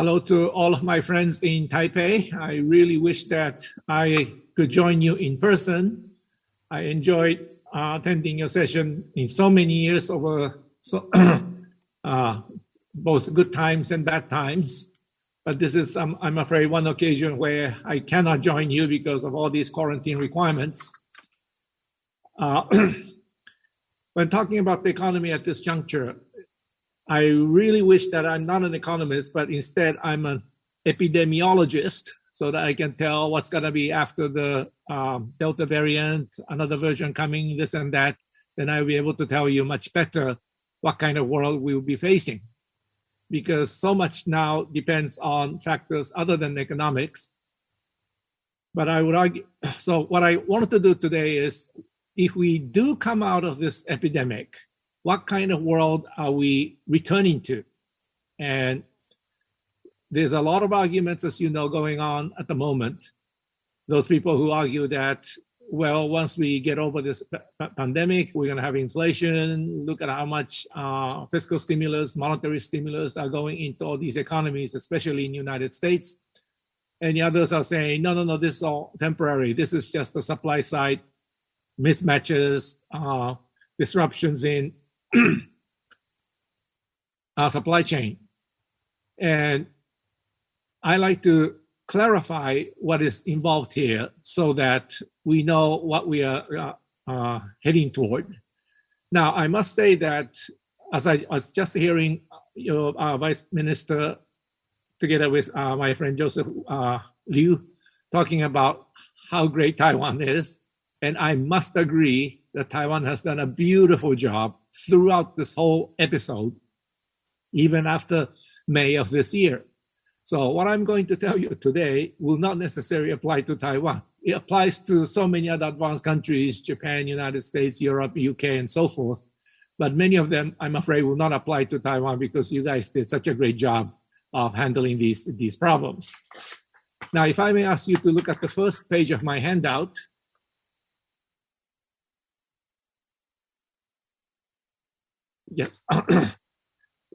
Hello to all of my friends in Taipei. I really wish that I could join you in person. I enjoyed attending your session in so many years over both good times and bad times. But this is, I'm afraid, one occasion where I cannot join you because of all these quarantine requirements. When talking about the economy at this juncture, I really wish that I'm not an economist, but instead I'm an epidemiologist so that I can tell what's going to be after the Delta variant, another version coming, this and that. Then I'll be able to tell you much better what kind of world we will be facing. Because so much now depends on factors other than economics. But I would argue, so what I wanted to do today is, if we do come out of this epidemic, what kind of world are we returning to? And there's a lot of arguments, as you know, going on at the moment. Those people who argue that, well, once we get over this pandemic, we're going to have inflation. Look at how much fiscal stimulus, monetary stimulus are going into all these economies, especially in the United States. And the others are saying, no, this is all temporary. This is just the supply side mismatches, disruptions in our supply chain. And I like to clarify what is involved here so that we know what we are heading toward. Now, I must say that as I was just hearing your Vice Minister, together with my friend Joseph Liu, talking about how great Taiwan is, and I must agree that Taiwan has done a beautiful job throughout this whole episode, even after May of this year. So what I'm going to tell you today will not necessarily apply to Taiwan. It applies to so many other advanced countries, Japan, United States, Europe, UK, and so forth. But many of them, I'm afraid, will not apply to Taiwan because you guys did such a great job of handling these problems. Now, if I may ask you to look at the first page of my handout. Yes.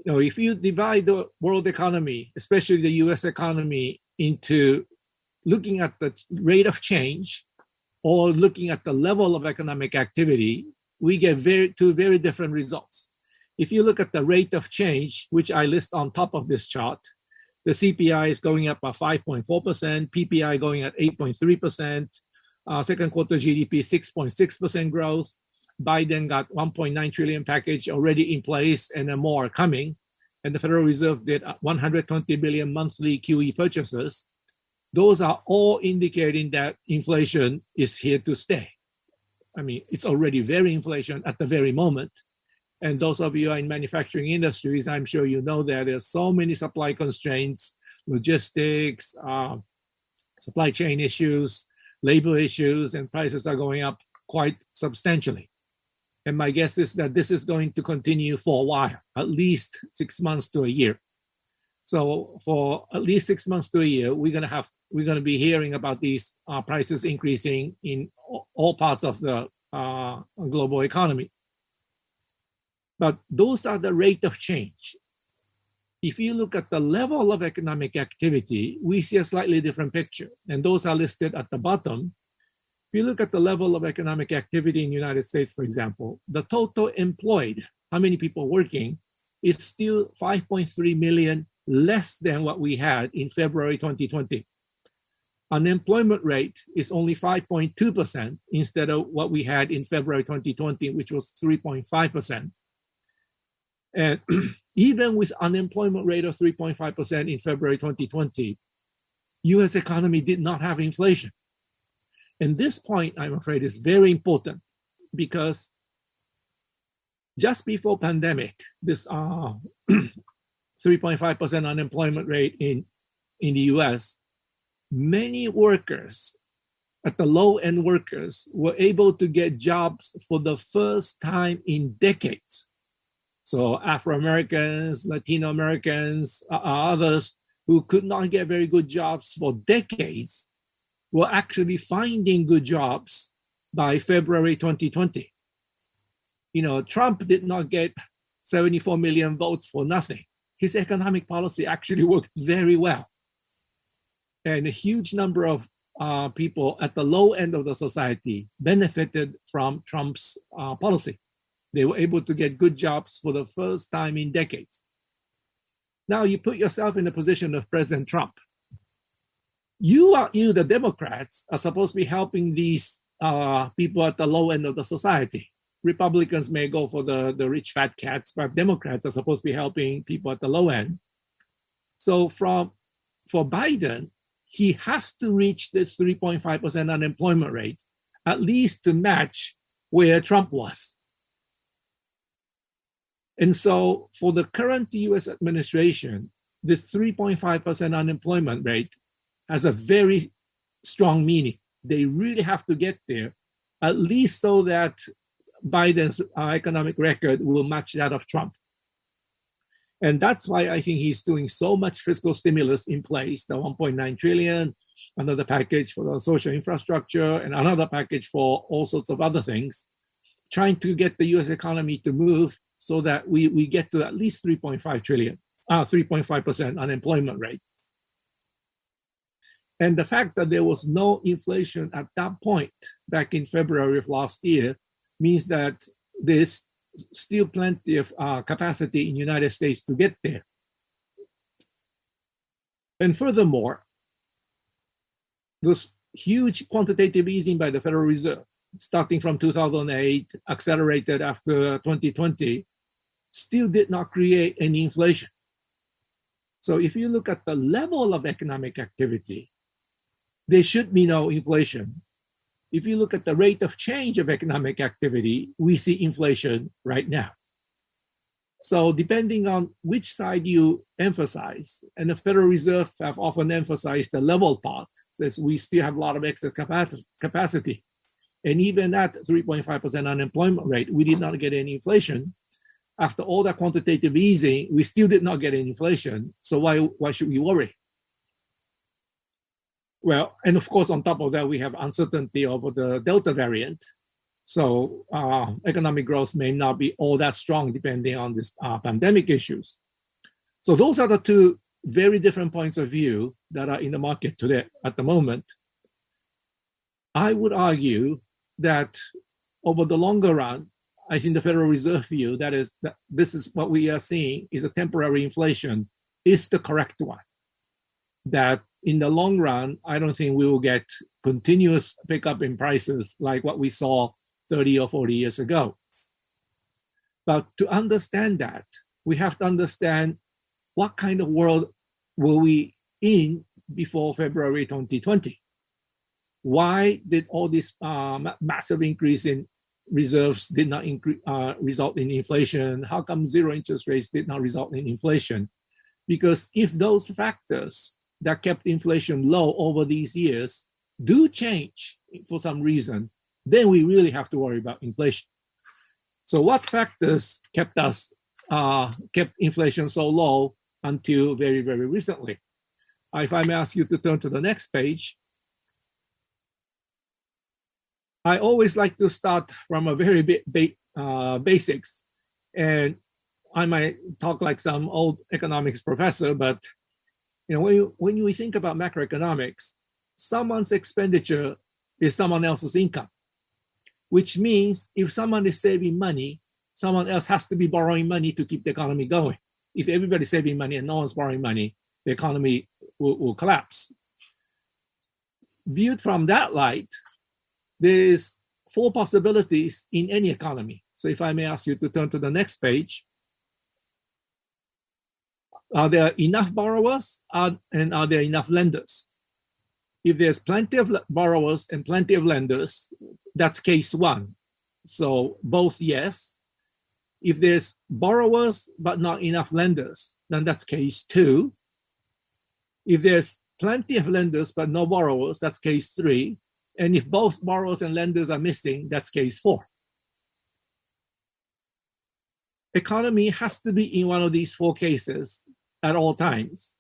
If you divide the world economy, especially the US economy, into looking at the rate of change or looking at the level of economic activity, we get two very different results. If you look at the rate of change, which I list on top of this chart, the CPI is going up by 5.4%, PPI going at 8.3%, second quarter GDP 6.6% growth. Biden got 1.9 trillion package already in place and more coming. And the Federal Reserve did 120 billion monthly QE purchases. Those are all indicating that inflation is here to stay. I mean, it's already very inflation at the very moment. And those of you in manufacturing industries, I'm sure you know that there's so many supply constraints, logistics, supply chain issues, labor issues, and prices are going up quite substantially. And my guess is that this is going to continue for a while, at least 6 months to a year. So for at least 6 months to a year, we're going to be hearing about these prices increasing in all parts of the global economy. But those are the rate of change. If you look at the level of economic activity, we see a slightly different picture. And those are listed at the bottom. If you look at the level of economic activity in the United States, for example, the total employed, how many people working, is still 5.3 million less than what we had in February 2020. Unemployment rate is only 5.2% instead of what we had in February 2020, which was 3.5%. And even with unemployment rate of 3.5% in February 2020, US economy did not have inflation. And this point, I'm afraid, is very important because just before pandemic, this 3.5% unemployment rate in the US, many workers, at the low-end workers, were able to get jobs for the first time in decades. So Afro-Americans, Latino Americans, others who could not get very good jobs for decades were actually finding good jobs by February 2020. Trump did not get 74 million votes for nothing. his economic policy actually worked very well. And a huge number of people at the low end of the society benefited from Trump's policy. They were able to get good jobs for the first time in decades. Now you put yourself in the position of President Trump. You, the Democrats, are supposed to be helping these people at the low end of the society. Republicans may go for the rich fat cats, but Democrats are supposed to be helping people at the low end. So for Biden, he has to reach this 3.5% unemployment rate, at least to match where Trump was. And so for the current US administration, this 3.5% unemployment rate has a very strong meaning. They really have to get there, at least so that Biden's economic record will match that of Trump. And that's why I think he's doing so much fiscal stimulus in place, the 1.9 trillion, another package for the social infrastructure, and another package for all sorts of other things, trying to get the US economy to move so that we get to at least 3.5% unemployment rate. And the fact that there was no inflation at that point back in February of last year means that there's still plenty of capacity in the United States to get there. And furthermore, this huge quantitative easing by the Federal Reserve, starting from 2008, accelerated after 2020, still did not create any inflation. So if you look at the level of economic activity, there should be no inflation. If you look at the rate of change of economic activity, we see inflation right now. So depending on which side you emphasize, and the Federal Reserve have often emphasized the level part, says we still have a lot of excess capacity. And even at 3.5% unemployment rate, we did not get any inflation. After all that quantitative easing, we still did not get any inflation. So why should we worry? Well, and of course, on top of that, we have uncertainty over the Delta variant. So economic growth may not be all that strong depending on this pandemic issues. So those are the two very different points of view that are in the market today at the moment. I would argue that over the longer run, I think the Federal Reserve view, that this is what we are seeing is a temporary inflation, is the correct one. That in the long run, I don't think we will get continuous pickup in prices like what we saw 30 or 40 years ago. But to understand that, we have to understand what kind of world were we in before February 2020? Why did all this massive increase in reserves did not result in inflation? How come zero interest rates did not result in inflation? Because if those factors that kept inflation low over these years do change for some reason, then we really have to worry about inflation. So what factors kept inflation so low until very, very recently? If I may ask you to turn to the next page. I always like to start from a very basics, and I might talk like some old economics professor, but when you think about macroeconomics, someone's expenditure is someone else's income, which means if someone is saving money, someone else has to be borrowing money to keep the economy going. If everybody's saving money and no one's borrowing money, the economy will collapse. Viewed from that light, there's four possibilities in any economy. So if I may ask you to turn to the next page. Are there enough borrowers and are there enough lenders? If there's plenty of borrowers and plenty of lenders, that's case one. So both yes. If there's borrowers but not enough lenders, then that's case two. If there's plenty of lenders but no borrowers, that's case three. And if both borrowers and lenders are missing, that's case four. Economy has to be in one of these four cases at all times.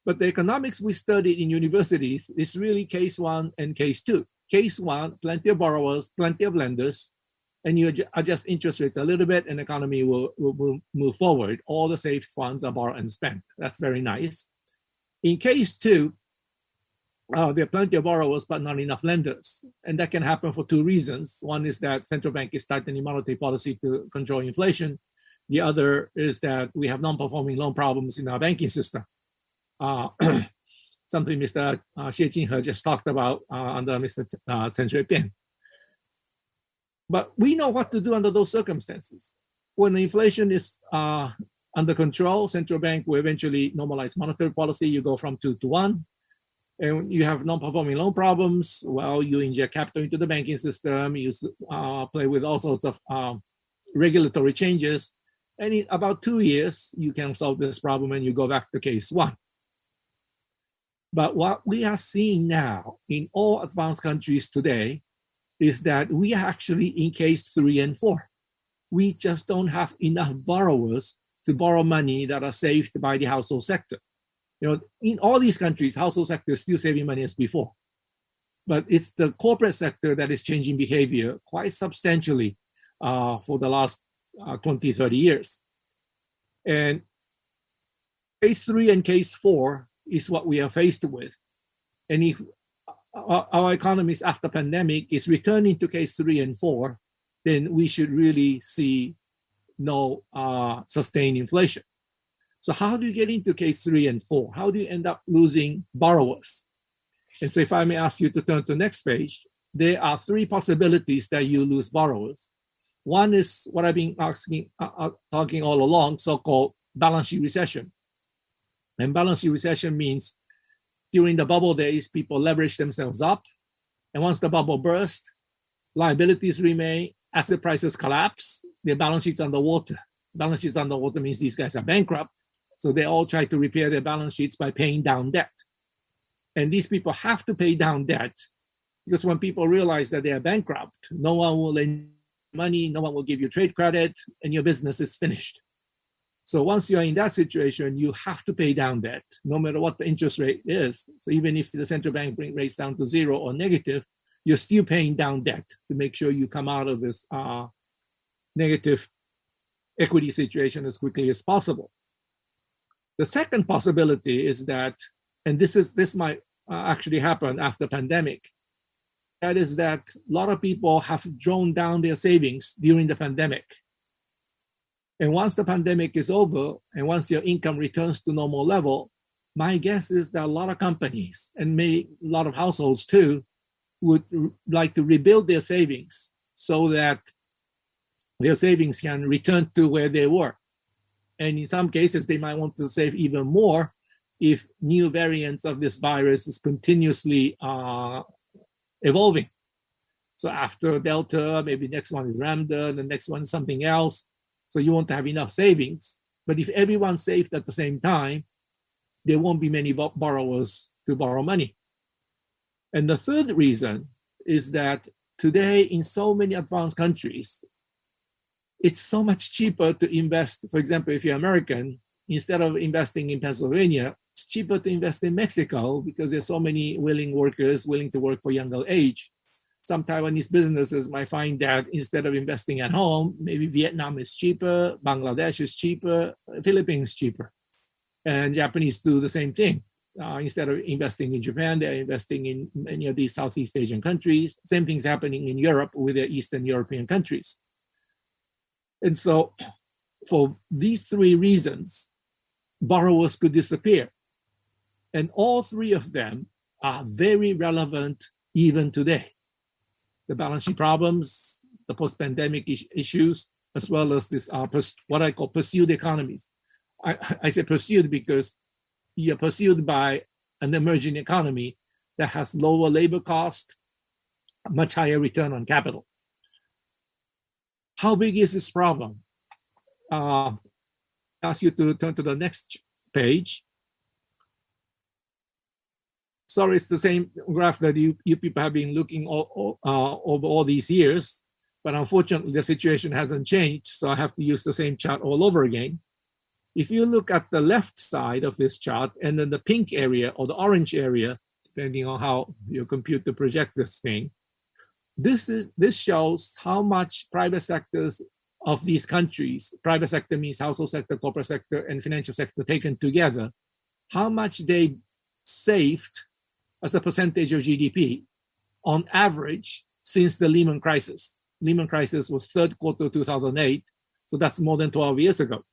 But the economics we studied in universities is really case one and case two. Case one, plenty of borrowers, plenty of lenders. and you adjust interest rates a little bit, and the economy will move forward. All the saved funds are borrowed and spent. That's very nice. In case two, there are plenty of borrowers, but not enough lenders. And that can happen for two reasons. One is that central bank is tightening monetary policy to control inflation. The other is that we have non-performing loan problems in our banking system. Something Mr. Xie Jinhe just talked about under Mr. Chen Shui-bian. But we know what to do under those circumstances. When the inflation is under control, central bank will eventually normalize monetary policy. You go from 2 to 1. And you have non-performing loan problems. Well, you inject capital into the banking system. You play with all sorts of regulatory changes. And in about 2 years, you can solve this problem and you go back to case one. But what we are seeing now in all advanced countries today is that we are actually in case 3 and 4. We just don't have enough borrowers to borrow money that are saved by the household sector. In all these countries, household sector is still saving money as before. But it's the corporate sector that is changing behavior quite substantially for the last 20, 30 years. And case 3 and case 4 is what we are faced with. And if our economies after pandemic is returning to case 3 and 4, then we should really see no sustained inflation. So how do you get into case 3 and 4? How do you end up losing borrowers? And so if I may ask you to turn to the next page, there are 3 possibilities that you lose borrowers. One is what I've been talking all along, so-called balance sheet recession. And balance sheet recession means during the bubble days, people leverage themselves up. And once the bubble bursts, liabilities remain, asset prices collapse, their balance sheets underwater. Balance sheets underwater means these guys are bankrupt. So they all try to repair their balance sheets by paying down debt. And these people have to pay down debt because when people realize that they are bankrupt, no one will lend money, no one will give you trade credit, and your business is finished. So once you're in that situation, you have to pay down debt, no matter what the interest rate is. So even if the central bank brings rates down to 0 or negative, you're still paying down debt to make sure you come out of this negative equity situation as quickly as possible. The second possibility is that, and this might actually happen after pandemic, that is that a lot of people have drawn down their savings during the pandemic. And once the pandemic is over, and once your income returns to normal level, my guess is that a lot of companies, and maybe a lot of households too, would like to rebuild their savings so that their savings can return to where they were. And in some cases, they might want to save even more if new variants of this virus is continuously evolving. So after Delta, maybe next one is Lambda, the next one is something else. So you want to have enough savings. But if everyone saved at the same time, there won't be many borrowers to borrow money. And the third reason is that today in so many advanced countries, it's so much cheaper to invest. For example, if you're American, instead of investing in Pennsylvania, it's cheaper to invest in Mexico because there's so many willing workers willing to work for younger age. Some Taiwanese businesses might find that instead of investing at home, maybe Vietnam is cheaper, Bangladesh is cheaper, Philippines is cheaper. And Japanese do the same thing. Instead of investing in Japan, they're investing in many of these Southeast Asian countries. Same thing's happening in Europe with the Eastern European countries. And so for these 3 reasons, borrowers could disappear. And all 3 of them are very relevant even today. The balance sheet problems, the post-pandemic issues, as well as this what I call pursued economies. I say pursued because you're pursued by an emerging economy that has lower labor cost, much higher return on capital. How big is this problem? I ask you to turn to the next page. Sorry, it's the same graph that you people have been looking over all these years, but unfortunately the situation hasn't changed, so I have to use the same chart all over again. If you look at the left side of this chart and then the pink area or the orange area, depending on how your computer projects this thing, This shows how much private sectors of these countries, private sector means household sector, corporate sector, and financial sector taken together, how much they saved as a percentage of GDP on average since the Lehman crisis. Lehman crisis was third quarter 2008, so that's more than 12 years ago.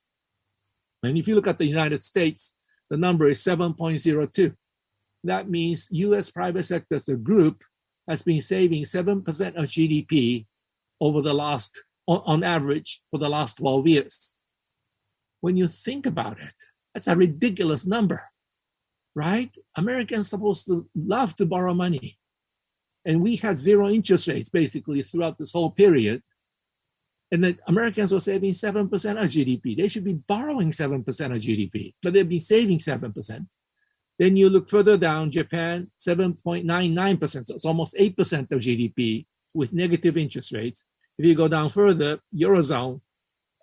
And if you look at the United States, the number is 7.02. That means US private sector as a group has been saving 7% of GDP over the last, on average, for the last 12 years. When you think about it, that's a ridiculous number, right? Americans are supposed to love to borrow money. And we had zero interest rates basically throughout this whole period. And the Americans were saving 7% of GDP. They should be borrowing 7% of GDP, but they've been saving 7%. Then you look further down, Japan, 7.99%. So it's almost 8% of GDP with negative interest rates. If you go down further, Eurozone,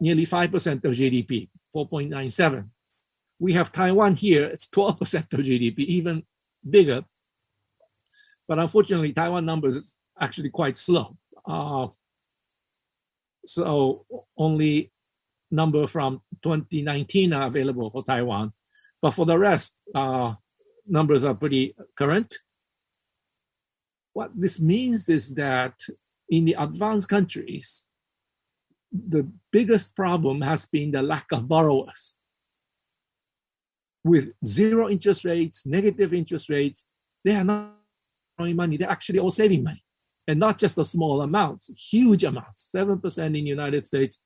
nearly 5% of GDP, 4.97. We have Taiwan here, it's 12% of GDP, even bigger. But unfortunately, Taiwan numbers is actually quite slow. So only number from 2019 are available for Taiwan. But for the rest, numbers are pretty current. What this means is that in the advanced countries, the biggest problem has been the lack of borrowers. With zero interest rates, negative interest rates, they are not borrowing money, they're actually all saving money. And not just the small amounts, huge amounts, 7% in the United States,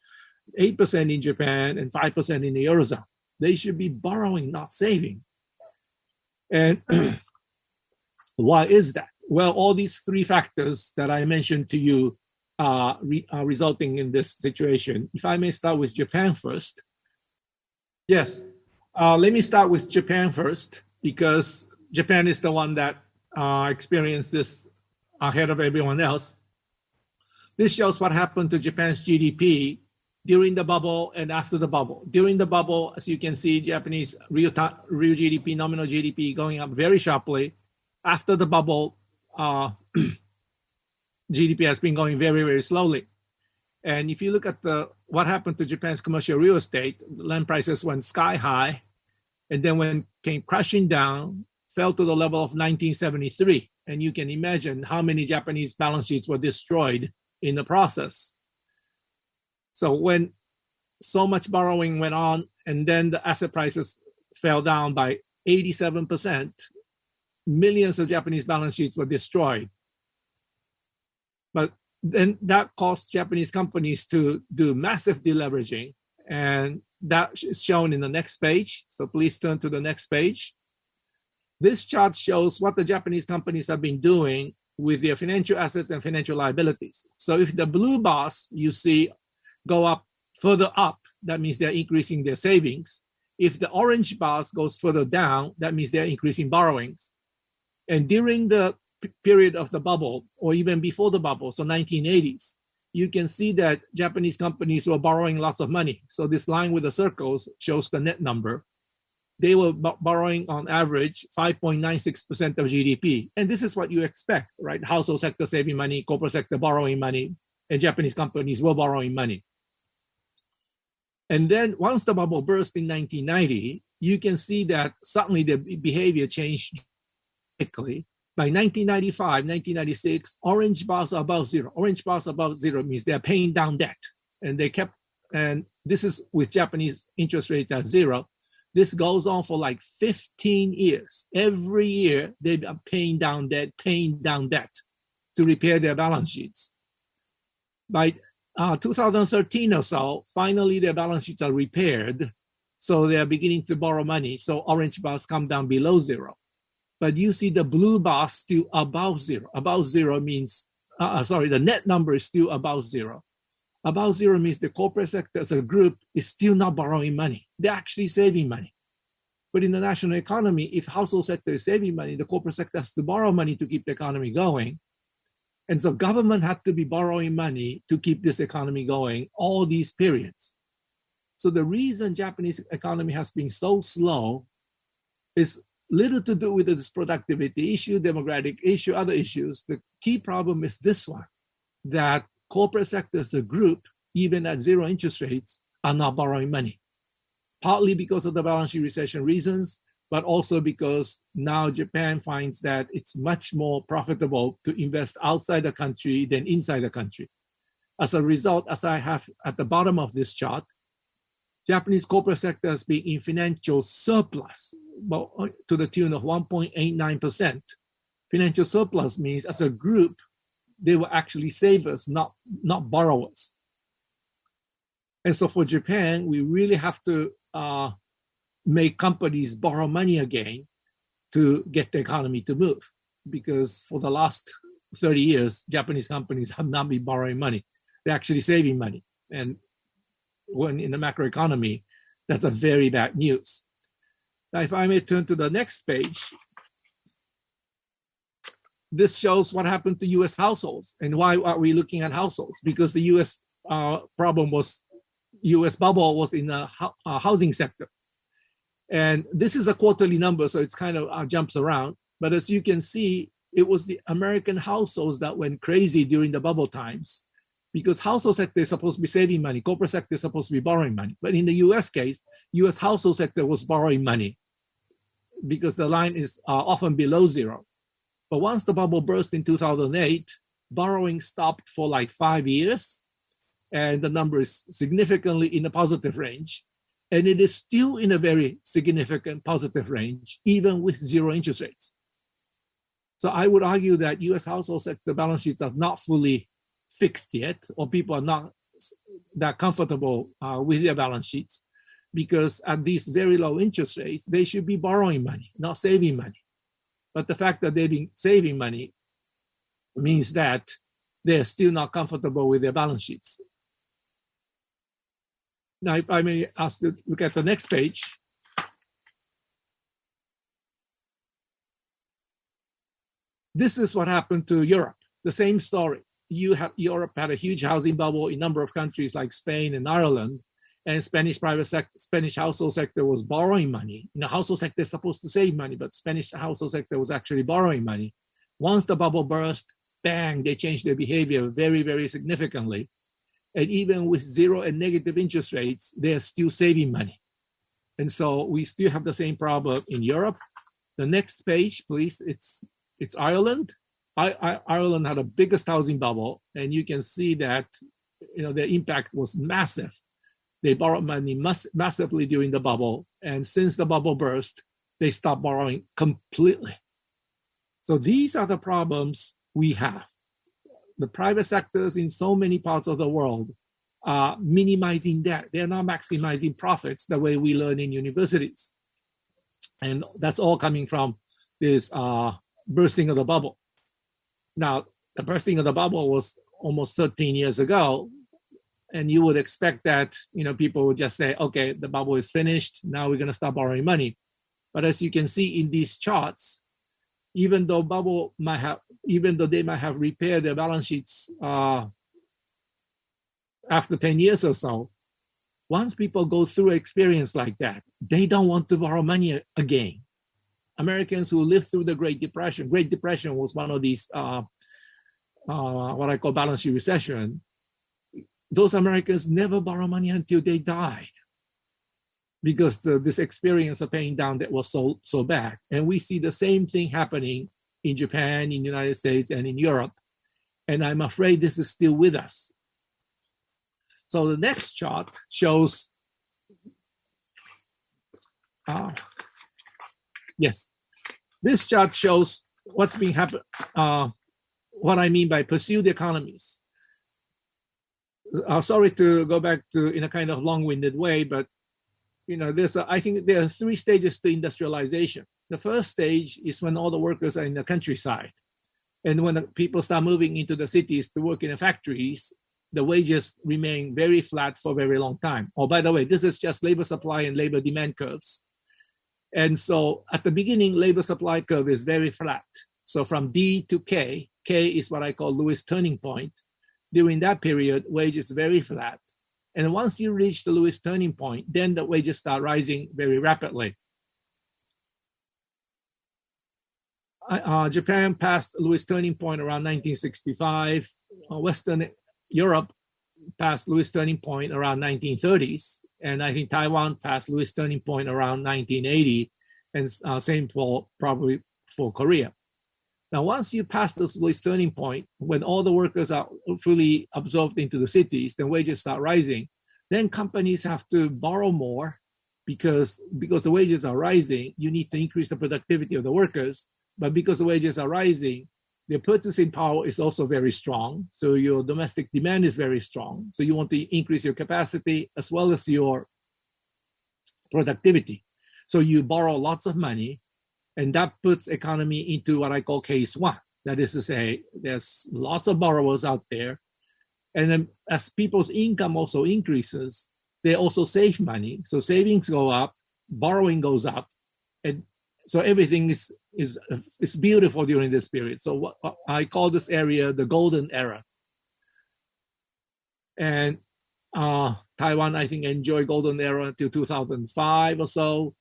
8% in Japan, and 5% in the Eurozone. They should be borrowing, not saving. And why is that? Well, all these three factors that I mentioned to you are resulting in this situation. If I may start with Japan first. Yes, let me start with Japan first, because Japan is the one that experienced this ahead of everyone else. This shows what happened to Japan's GDP during the bubble and after the bubble. During the bubble, as you can see, Japanese real GDP, nominal GDP going up very sharply. After the bubble, GDP has been going very, very slowly. And if you look at what happened to Japan's commercial real estate, land prices went sky high, and then when came crashing down, fell to the level of 1973. And you can imagine how many Japanese balance sheets were destroyed in the process. So when so much borrowing went on, and then the asset prices fell down by 87%, millions of Japanese balance sheets were destroyed. But then that caused Japanese companies to do massive deleveraging, and that is shown in the next page. So please turn to the next page. This chart shows what the Japanese companies have been doing with their financial assets and financial liabilities. So if the blue bars you see go up further up, that means they're increasing their savings. If the orange bars goes further down, that means they're increasing borrowings. And during the period of the bubble, or even before the bubble, so 1980s, you can see that Japanese companies were borrowing lots of money. So this line with the circles shows the net number. They were borrowing on average 5.96% of GDP. And this is what you expect, right? Household sector saving money, corporate sector borrowing money, and Japanese companies were borrowing money. And then once the bubble burst in 1990, you can see that suddenly the behavior changed quickly. By 1995, 1996, orange bars are above zero. Orange bars above zero means they're paying down debt. And this is with Japanese interest rates at zero. This goes on for like 15 years. Every year, they are paying down debt to repair their balance sheets. By 2013 or so, finally their balance sheets are repaired. So they are beginning to borrow money. So orange bars come down below zero. But you see the blue bars still above zero. Above zero means, the net number is still above zero. Above zero means the corporate sector as a group is still not borrowing money. They're actually saving money. But in the national economy, if household sector is saving money, the corporate sector has to borrow money to keep the economy going. And so government had to be borrowing money to keep this economy going all these periods. So the reason Japanese economy has been so slow is little to do with this productivity issue, demographic issue, other issues. The key problem is this one. that corporate sector as a group, even at zero interest rates, are not borrowing money. Partly because of the balance sheet recession reasons, but also because now Japan finds that it's much more profitable to invest outside the country than inside the country. As a result, as I have at the bottom of this chart, Japanese corporate sector has been in financial surplus to the tune of 1.89%. Financial surplus means as a group, they were actually savers, not borrowers. And so for Japan, we really have to make companies borrow money again to get the economy to move. Because for the last 30 years, Japanese companies have not been borrowing money. They're actually saving money. And when in the macroeconomy, that's a very bad news. Now, if I may turn to the next page, this shows what happened to US households. And why are we looking at households? Because the US problem was, US bubble was in the housing sector. And this is a quarterly number, so it's kind of jumps around. But as you can see, it was the American households that went crazy during the bubble times, because household sector is supposed to be saving money, corporate sector is supposed to be borrowing money. But in the US case, US household sector was borrowing money because the line is often below zero. But once the bubble burst in 2008, borrowing stopped for like 5 years, and the number is significantly in the positive range. And it is still in a very significant positive range, even with zero interest rates. So I would argue that US household sector balance sheets are not fully fixed yet, or people are not that comfortable with their balance sheets, because at these very low interest rates, they should be borrowing money, not saving money. But the fact that they've been saving money means that they're still not comfortable with their balance sheets. Now, if I may ask to look at the next page. This is what happened to Europe. The same story. Europe had a huge housing bubble in a number of countries like Spain and Ireland, and Spanish household sector was borrowing money. The household sector is supposed to save money, but Spanish household sector was actually borrowing money. Once the bubble burst, bang, they changed their behavior very, very significantly. And even with zero and negative interest rates, they're still saving money. And so we still have the same problem in Europe. The next page, please, it's Ireland. Ireland had the biggest housing bubble, and you can see that their impact was massive. They borrowed money massively during the bubble, and since the bubble burst, they stopped borrowing completely. So these are the problems we have. The private sectors in so many parts of the world are minimizing debt. They're not maximizing profits the way we learn in universities. And that's all coming from this bursting of the bubble. Now, the bursting of the bubble was almost 13 years ago. And you would expect that people would just say, okay, the bubble is finished. Now we're going to start borrowing money. But as you can see in these charts, even though they might have repaired their balance sheets after 10 years or so, once people go through an experience like that, they don't want to borrow money again. Americans who lived through the Great Depression was one of these, what I call balance sheet recession. Those Americans never borrow money until they died, because this experience of paying down debt was so bad. And we see the same thing happening in Japan, in the United States, and in Europe. And I'm afraid this is still with us. So the next chart shows, this chart shows what's been happening, what I mean by pursued economies. Sorry to go back to in a kind of long-winded way, but I think there are 3 stages to industrialization. The first stage is when all the workers are in the countryside. And when the people start moving into the cities to work in the factories, the wages remain very flat for a very long time. Oh, by the way, this is just labor supply and labor demand curves. And so at the beginning, labor supply curve is very flat. So from D to K is what I call Lewis turning point. During that period, wages very flat. And once you reach the Lewis turning point, then the wages start rising very rapidly. Japan passed Lewis turning point around 1965. Western Europe passed Lewis turning point around 1930s, and I think Taiwan passed Lewis turning point around 1980, and same for probably for Korea. Now, once you pass this Lewis turning point, when all the workers are fully absorbed into the cities, then wages start rising. Then companies have to borrow more because the wages are rising. You need to increase the productivity of the workers, but because the wages are rising, their purchasing power is also very strong. So your domestic demand is very strong. So you want to increase your capacity as well as your productivity. So you borrow lots of money, and that puts economy into what I call case one. That is to say, there's lots of borrowers out there. And then as people's income also increases, they also save money. So savings go up, borrowing goes up. And so everything is beautiful during this period. So what I call this area the golden era. And Taiwan, I think, enjoyed golden era until 2005 or so.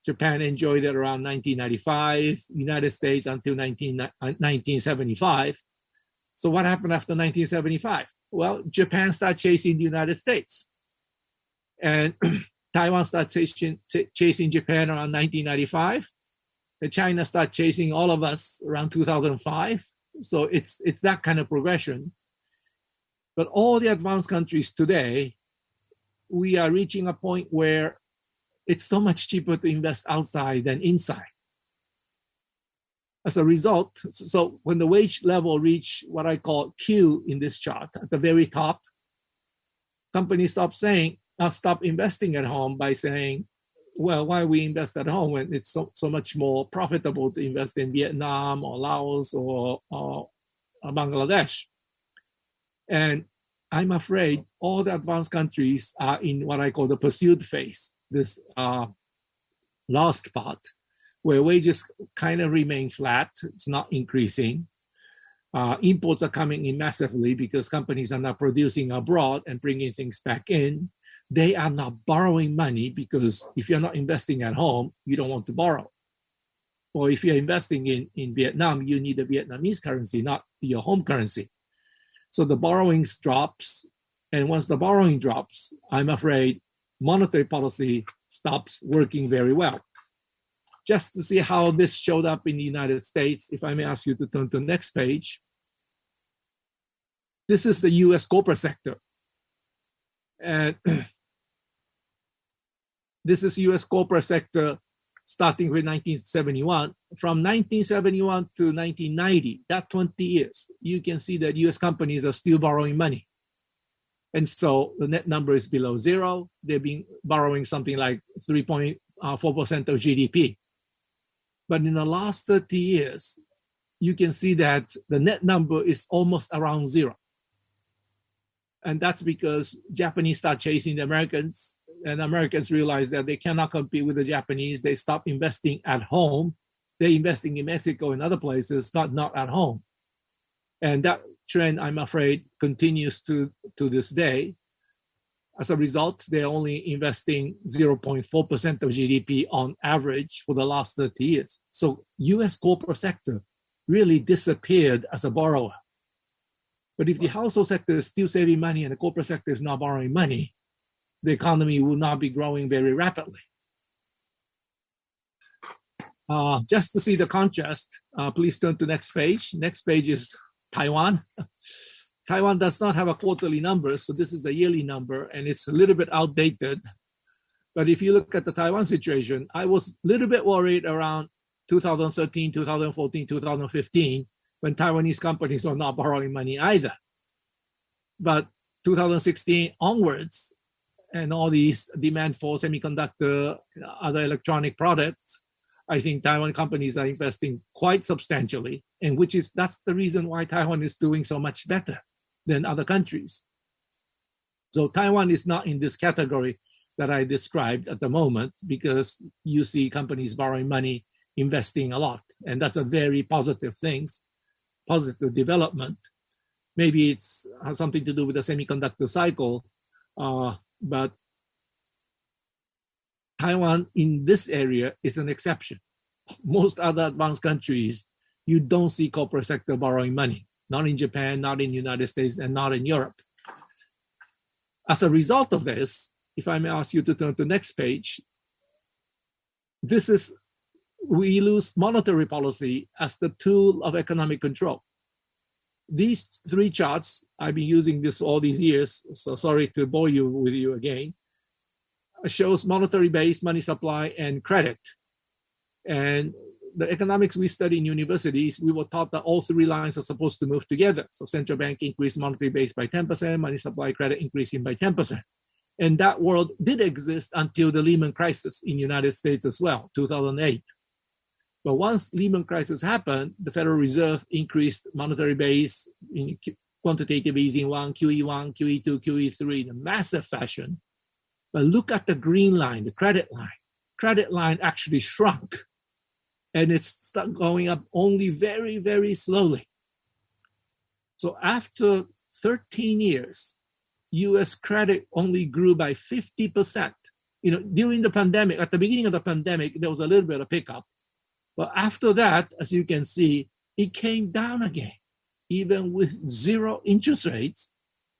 Japan enjoyed it around 1995, United States until 1975. So what happened after 1975? Well, Japan started chasing the United States. And Taiwan started chasing Japan around 1995. And China started chasing all of us around 2005. So it's that kind of progression. But all the advanced countries today, we are reaching a point where it's so much cheaper to invest outside than inside. As a result, so when the wage level reach what I call Q in this chart, at the very top, companies stop investing at home by saying, well, why we invest at home when it's so much more profitable to invest in Vietnam or Laos or Bangladesh? And I'm afraid all the advanced countries are in what I call the pursuit phase, this last part, where wages kind of remain flat. It's not increasing. Imports are coming in massively because companies are not producing abroad and bringing things back in. They are not borrowing money because if you're not investing at home, you don't want to borrow. Or if you're investing in Vietnam, you need the Vietnamese currency, not your home currency. So the borrowings drops. And once the borrowing drops, I'm afraid monetary policy stops working very well. Just to see how this showed up in the United States, if I may ask you to turn to the next page. This is the US corporate sector. And this is US corporate sector starting with 1971. From 1971 to 1990, that 20 years, you can see that US companies are still borrowing money. And so the net number is below zero. They've been borrowing something like 3.4% of GDP. But in the last 30 years, you can see that the net number is almost around zero. And that's because Japanese start chasing the Americans, and Americans realize that they cannot compete with the Japanese. They stop investing at home. They're investing in Mexico and other places, but not at home. And that trend, I'm afraid, continues to this day. As a result, they're only investing 0.4% of GDP on average for the last 30 years. So US corporate sector really disappeared as a borrower. But if the household sector is still saving money and the corporate sector is not borrowing money, the economy will not be growing very rapidly. Just to see the contrast, please turn to next page. Next page is Taiwan. Taiwan does not have a quarterly number, so this is a yearly number, and it's a little bit outdated. But if you look at the Taiwan situation, I was a little bit worried around 2013, 2014, 2015, when Taiwanese companies were not borrowing money either. But 2016 onwards, and all these demand for semiconductor, other electronic products, I think Taiwan companies are investing quite substantially, and that's the reason why Taiwan is doing so much better than other countries. So Taiwan is not in this category that I described at the moment, because you see companies borrowing money, investing a lot, and that's a very positive thing, positive development. Maybe it's has something to do with the semiconductor cycle, but Taiwan in this area is an exception. Most other advanced countries, you don't see corporate sector borrowing money. not in Japan, not in the United States, and not in Europe. As a result of this, if I may ask you to turn to the next page, we use monetary policy as the tool of economic control. These three charts, I've been using this all these years, so sorry to bore you with you again, shows monetary base, money supply, and credit. And the economics we study in universities, we were taught that all three lines are supposed to move together. So central bank increased monetary base by 10%, money supply, credit increasing by 10%. And that world did exist until the Lehman crisis in the United States as well, 2008. But once Lehman crisis happened, the Federal Reserve increased monetary base in quantitative easing 1, QE1, QE2, QE3 in a massive fashion. But look at the green line, the credit line. Credit line actually shrunk. And it's going up only very, very slowly. So after 13 years, US credit only grew by 50%. During the pandemic, at the beginning of the pandemic, there was a little bit of pickup. But after that, as you can see, it came down again. Even with zero interest rates,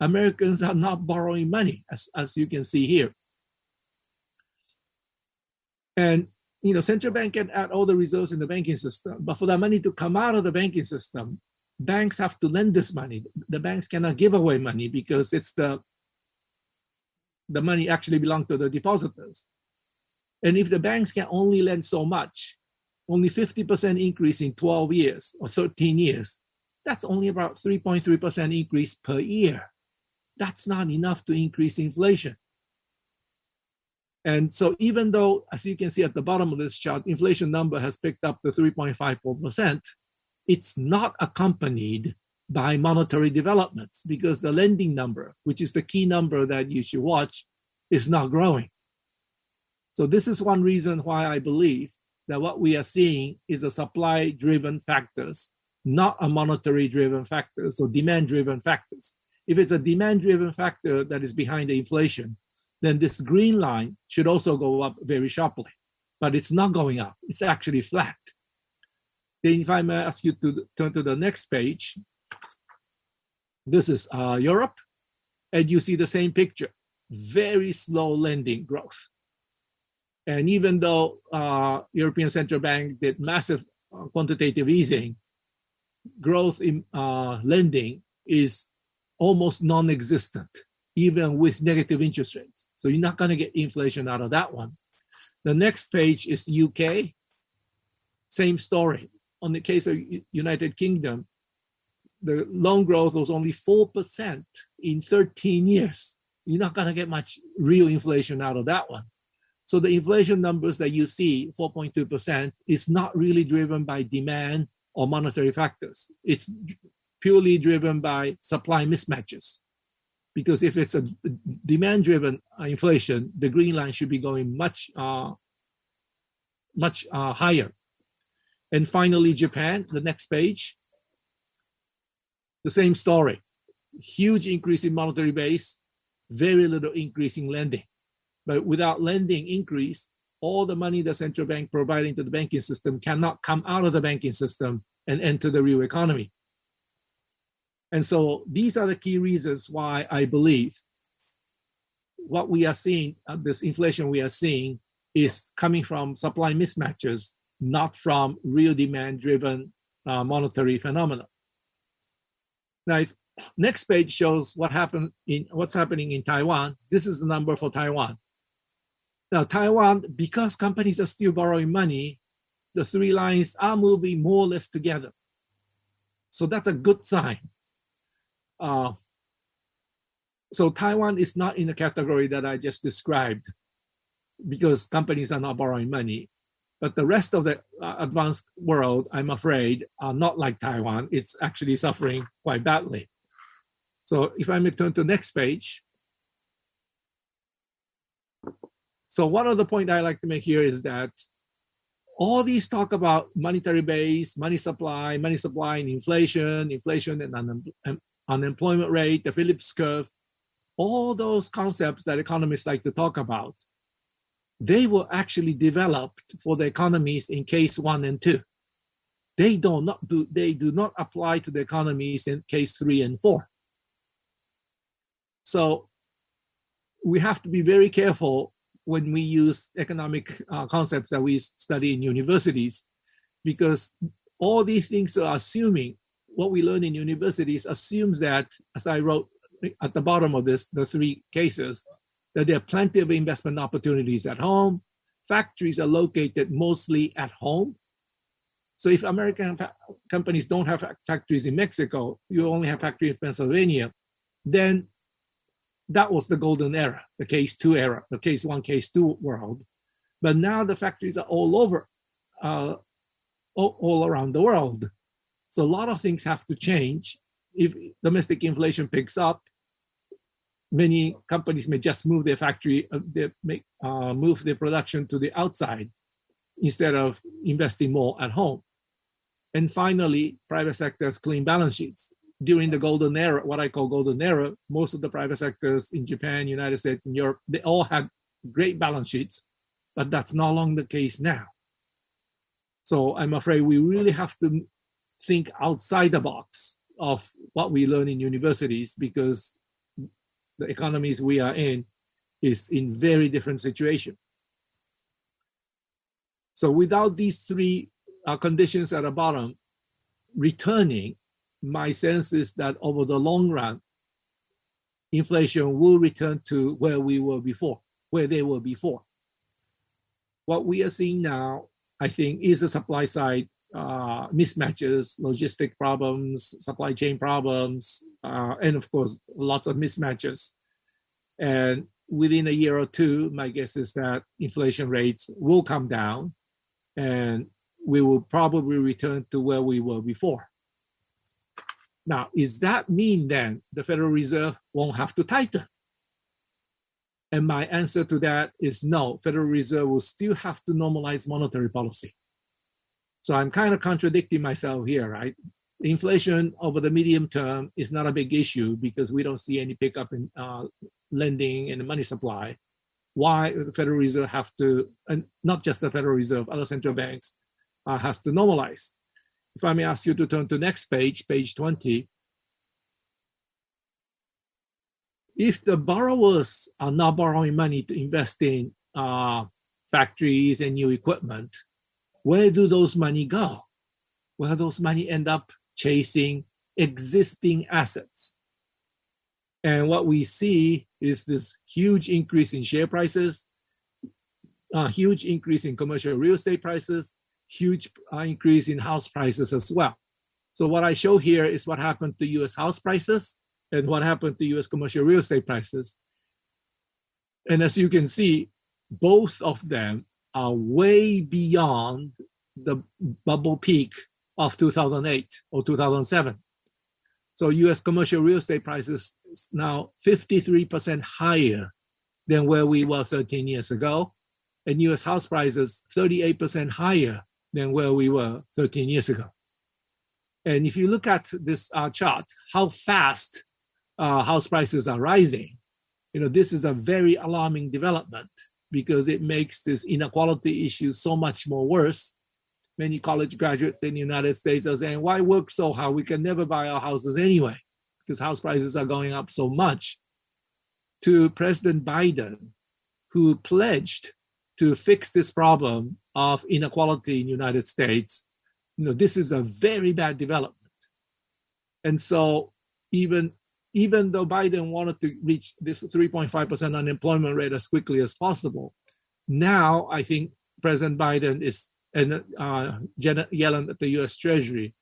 Americans are not borrowing money, as you can see here. And central bank can add all the reserves in the banking system, but for the money to come out of the banking system, banks have to lend this money. The banks cannot give away money because it's the money actually belongs to the depositors. And if the banks can only lend so much, only 50% increase in 12 years or 13 years, that's only about 3.3% increase per year. That's not enough to increase inflation. And so even though, as you can see at the bottom of this chart, inflation number has picked up to 3.54%, it's not accompanied by monetary developments because the lending number, which is the key number that you should watch, is not growing. So this is one reason why I believe that what we are seeing is a supply-driven factors, not a monetary-driven factors or demand-driven factors. If it's a demand-driven factor that is behind the inflation, then this green line should also go up very sharply. But it's not going up. It's actually flat. Then if I may ask you to turn to the next page, this is Europe, and you see the same picture, very slow lending growth. And even though European Central Bank did massive quantitative easing, growth in lending is almost non-existent, even with negative interest rates. So you're not going to get inflation out of that one. The next page is UK. Same story. On the case of United Kingdom, the loan growth was only 4% in 13 years. You're not going to get much real inflation out of that one. So the inflation numbers that you see, 4.2%, is not really driven by demand or monetary factors. It's purely driven by supply mismatches. Because if it's a demand-driven inflation, the green line should be going much higher. And finally, Japan, the next page, the same story. Huge increase in monetary base, very little increase in lending. But without lending increase, all the money the central bank providing to the banking system cannot come out of the banking system and enter the real economy. And so these are the key reasons why I believe what we are seeing, this inflation we are seeing, is coming from supply mismatches, not from real demand-driven monetary phenomena. Now, next page shows what's happening in Taiwan. This is the number for Taiwan. Now, Taiwan, because companies are still borrowing money, the three lines are moving more or less together. So that's a good sign. So Taiwan is not in the category that I just described because companies are not borrowing money. But the rest of the advanced world, I'm afraid, are not like Taiwan. It's actually suffering quite badly. So if I may turn to the next page. So one of the points I like to make here is that all these talk about monetary base, money supply and inflation and unemployment rate, the Phillips curve, all those concepts that economists like to talk about, they were actually developed for the economies in case 1 and 2. they do not apply to the economies in case 3 and 4. So we have to be very careful when we use economic concepts that we study in universities, because all these things are assuming, what we learn in universities assumes that, as I wrote at the bottom of this, the 3 cases, that there are plenty of investment opportunities at home. Factories are located mostly at home. So if American companies don't have factories in Mexico, you only have factories in Pennsylvania, then that was the golden era, the case 2 era, the case 1, case 2 world. But now the factories are all over, all around the world. So a lot of things have to change. If domestic inflation picks up, many companies may just move their factory, move their production to the outside instead of investing more at home. And finally, private sector's clean balance sheets. During the golden era, what I call golden era, most of the private sectors in Japan, United States, and Europe, they all had great balance sheets, but that's no longer the case now. So I'm afraid we really have to think outside the box of what we learn in universities, because the economies we are in is in very different situation. So without these 3 conditions at the bottom returning, my sense is that over the long run, inflation will return to where they were before. What we are seeing now, I think, is a supply side mismatches, logistic problems, supply chain problems, and of course, lots of mismatches. And within a year or 2, my guess is that inflation rates will come down and we will probably return to where we were before. Now, does that mean then the Federal Reserve won't have to tighten? And my answer to that is no. Federal Reserve will still have to normalize monetary policy. So I'm kind of contradicting myself here, right? Inflation over the medium term is not a big issue because we don't see any pickup in lending and the money supply. Why the Federal Reserve have to, and not just the Federal Reserve, other central banks has to normalize. If I may ask you to turn to next page, page 20. If the borrowers are not borrowing money to invest in factories and new equipment, where do those money go? Well, those money end up chasing existing assets. And what we see is this huge increase in share prices, huge increase in commercial real estate prices, huge increase in house prices as well. So what I show here is what happened to US house prices and what happened to US commercial real estate prices. And as you can see, both of them are way beyond the bubble peak of 2008 or 2007. So US commercial real estate prices is now 53% higher than where we were 13 years ago. And US house prices 38% higher than where we were 13 years ago. And if you look at this chart, how fast house prices are rising, this is a very alarming development because it makes this inequality issue so much more worse. Many college graduates in the United States are saying, why work so hard? We can never buy our houses anyway because house prices are going up so much. To President Biden, who pledged to fix this problem of inequality in the United States, this is a very bad development. And so even though Biden wanted to reach this 3.5% unemployment rate as quickly as possible, now I think President Biden and Janet Yellen at the US Treasury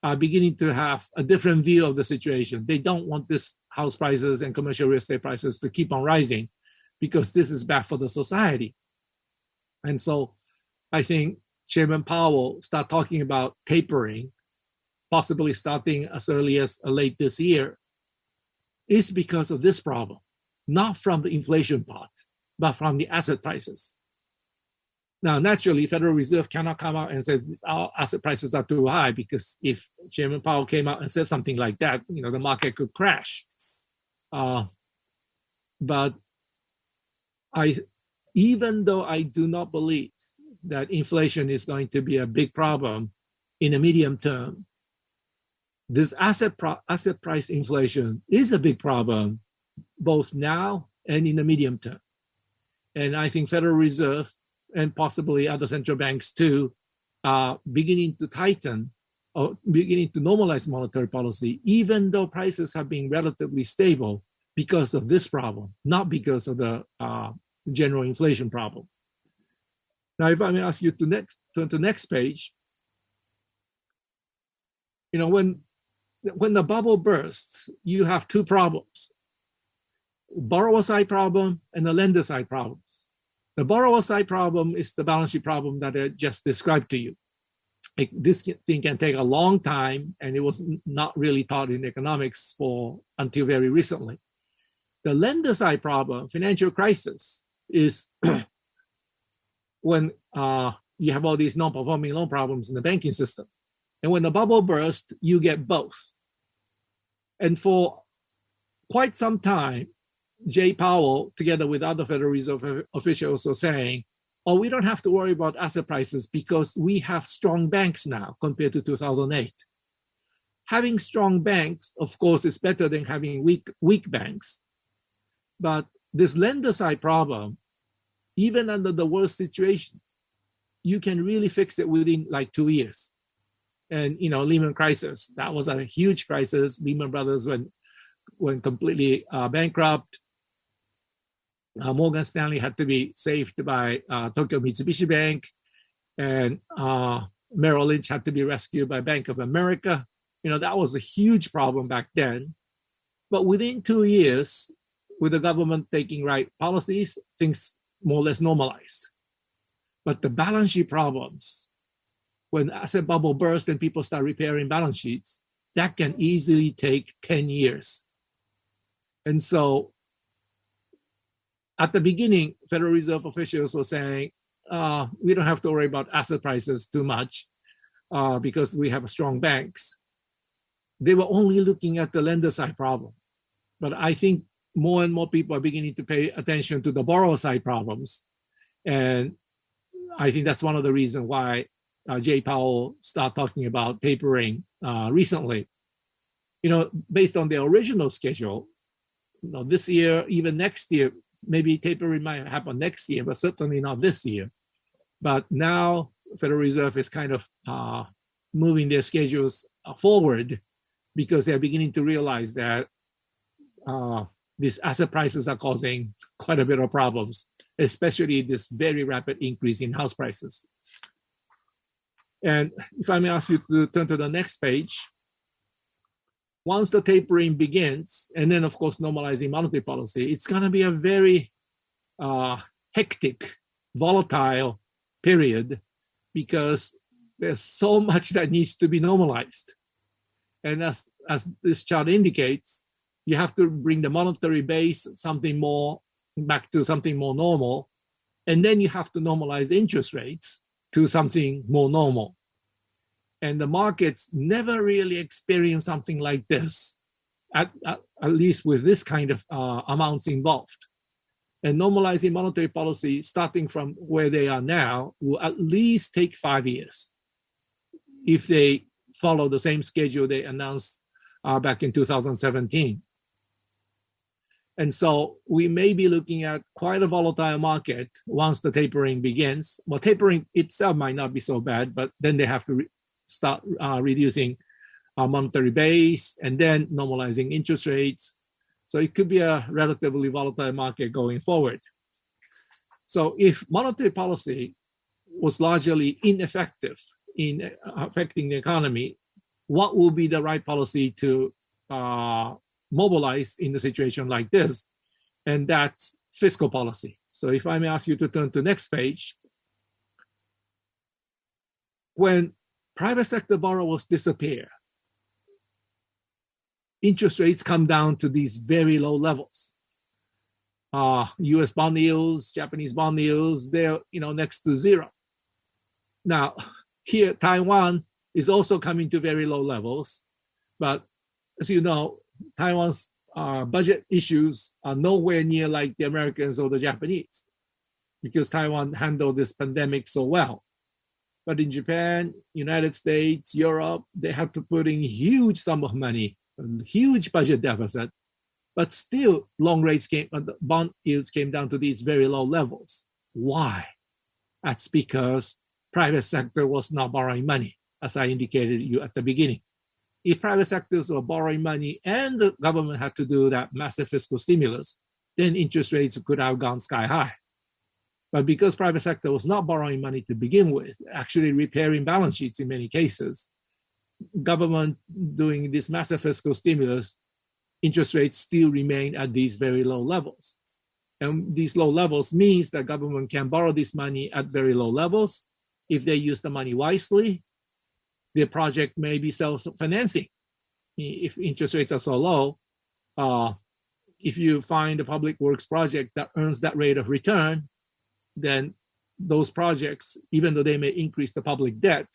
are beginning to have a different view of the situation. They don't want this house prices and commercial real estate prices to keep on rising because this is bad for the society. And so I think Chairman Powell start talking about tapering, possibly starting as early as late this year, is because of this problem, not from the inflation part, but from the asset prices. Now, naturally, Federal Reserve cannot come out and say our asset prices are too high because if Chairman Powell came out and said something like that, the market could crash. But even though I do not believe that inflation is going to be a big problem in the medium term, this asset price inflation is a big problem, both now and in the medium term. And I think Federal Reserve and possibly other central banks too are beginning to tighten or beginning to normalize monetary policy, even though prices have been relatively stable because of this problem, not because of the general inflation problem. Now, if I may ask you to turn to the next page, when the bubble bursts, you have two problems: borrower side problem and the lender side problems. The borrower side problem is the balance sheet problem that I just described to you. This thing can take a long time, and it was not really taught in economics until very recently. The lender side problem, financial crisis, is when you have all these non-performing loan problems in the banking system. And when the bubble bursts, you get both. And for quite some time, Jay Powell, together with other Federal Reserve officials, were saying, oh, we don't have to worry about asset prices because we have strong banks now compared to 2008. Having strong banks, of course, is better than having weak banks. But this lender side problem, even under the worst situations, you can really fix it within like 2 years. And Lehman crisis, that was a huge crisis. Lehman Brothers went completely bankrupt. Morgan Stanley had to be saved by Tokyo Mitsubishi Bank, and Merrill Lynch had to be rescued by Bank of America. That was a huge problem back then. But within 2 years, with the government taking right policies, things more or less normalized. But the balance sheet problems, when the asset bubble bursts and people start repairing balance sheets, that can easily take 10 years. And so at the beginning, Federal Reserve officials were saying, we don't have to worry about asset prices too much because we have strong banks. They were only looking at the lender side problem. But I think more and more people are beginning to pay attention to the borrower side problems. And I think that's one of the reasons why Jay Powell started talking about tapering recently. Based on the original schedule, this year, even next year, maybe tapering might happen next year, but certainly not this year. But now Federal Reserve is kind of moving their schedules forward because they're beginning to realize that these asset prices are causing quite a bit of problems, especially this very rapid increase in house prices. And if I may ask you to turn to the next page, once the tapering begins, and then of course normalizing monetary policy, it's going to be a very hectic, volatile period because there's so much that needs to be normalized. And as this chart indicates, you have to bring the monetary base back to something more normal, and then you have to normalize interest rates to something more normal. And the markets never really experience something like this, at least with this kind of amounts involved. And normalizing monetary policy, starting from where they are now, will at least take 5 years if they follow the same schedule they announced back in 2017. And so we may be looking at quite a volatile market once the tapering begins. Well, tapering itself might not be so bad, but then they have to start reducing our monetary base and then normalizing interest rates. So it could be a relatively volatile market going forward. So if monetary policy was largely ineffective in affecting the economy, what will be the right policy to mobilize in a situation like this? And that's fiscal policy. So if I may ask you to turn to the next page. When private sector borrowers disappear, interest rates come down to these very low levels. US bond yields, Japanese bond yields, they're next to zero. Now, here, Taiwan is also coming to very low levels. But as you know, Taiwan's budget issues are nowhere near like the Americans or the Japanese because Taiwan handled this pandemic so well. But in Japan, United States, Europe, they have to put in huge sum of money, huge budget deficit, but still bond yields came down to these very low levels. Why? That's because private sector was not borrowing money, as I indicated to you at the beginning. If private sectors were borrowing money and the government had to do that massive fiscal stimulus, then interest rates could have gone sky high. But because private sector was not borrowing money to begin with, actually repairing balance sheets in many cases, government doing this massive fiscal stimulus, interest rates still remain at these very low levels. And these low levels means that government can borrow this money at very low levels. If they use the money wisely, the project may be self-financing. If interest rates are so low, if you find a public works project that earns that rate of return, then those projects, even though they may increase the public debt,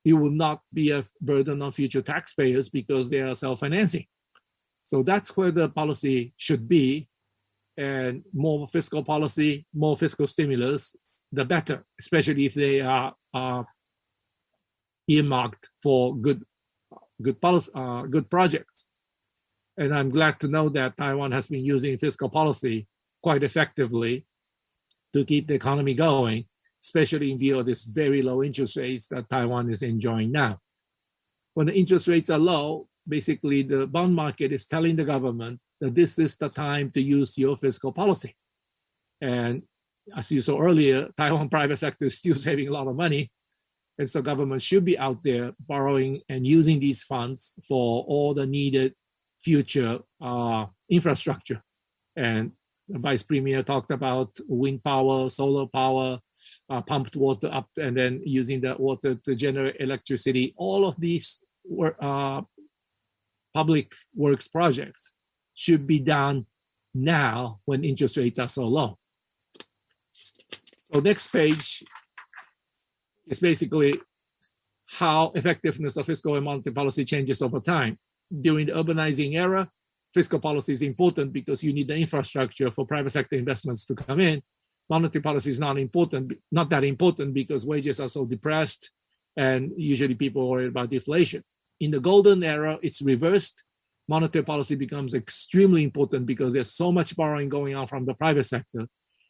it will not be a burden on future taxpayers because they are self-financing. So that's where the policy should be. And more fiscal policy, more fiscal stimulus, the better, especially if they are earmarked for good policy, good projects. And I'm glad to know that Taiwan has been using fiscal policy quite effectively to keep the economy going, especially in view of this very low interest rates that Taiwan is enjoying now. When the interest rates are low, basically the bond market is telling the government that this is the time to use your fiscal policy. And as you saw earlier, Taiwan private sector is still saving a lot of money. And so government should be out there borrowing and using these funds for all the needed future infrastructure. And the Vice Premier talked about wind power, solar power, pumped water up, and then using that water to generate electricity. All of these public works projects should be done now when interest rates are so low. So next page is basically how effectiveness of fiscal and monetary policy changes over time. During the urbanizing era, fiscal policy is important because you need the infrastructure for private sector investments to come in. Monetary policy is not that important because wages are so depressed and usually people worry about deflation. In the golden era, it's reversed. Monetary policy becomes extremely important because there's so much borrowing going on from the private sector.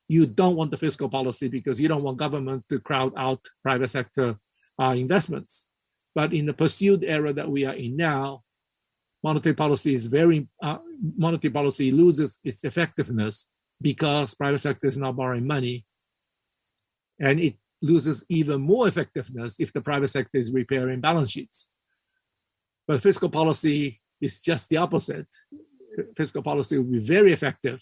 You don't want the fiscal policy because you don't want government to crowd out private sector investments. But in the pursued era that we are in now, monetary policy loses its effectiveness because private sector is not borrowing money, and it loses even more effectiveness if the private sector is repairing balance sheets. But fiscal policy is just the opposite. Fiscal policy will be very effective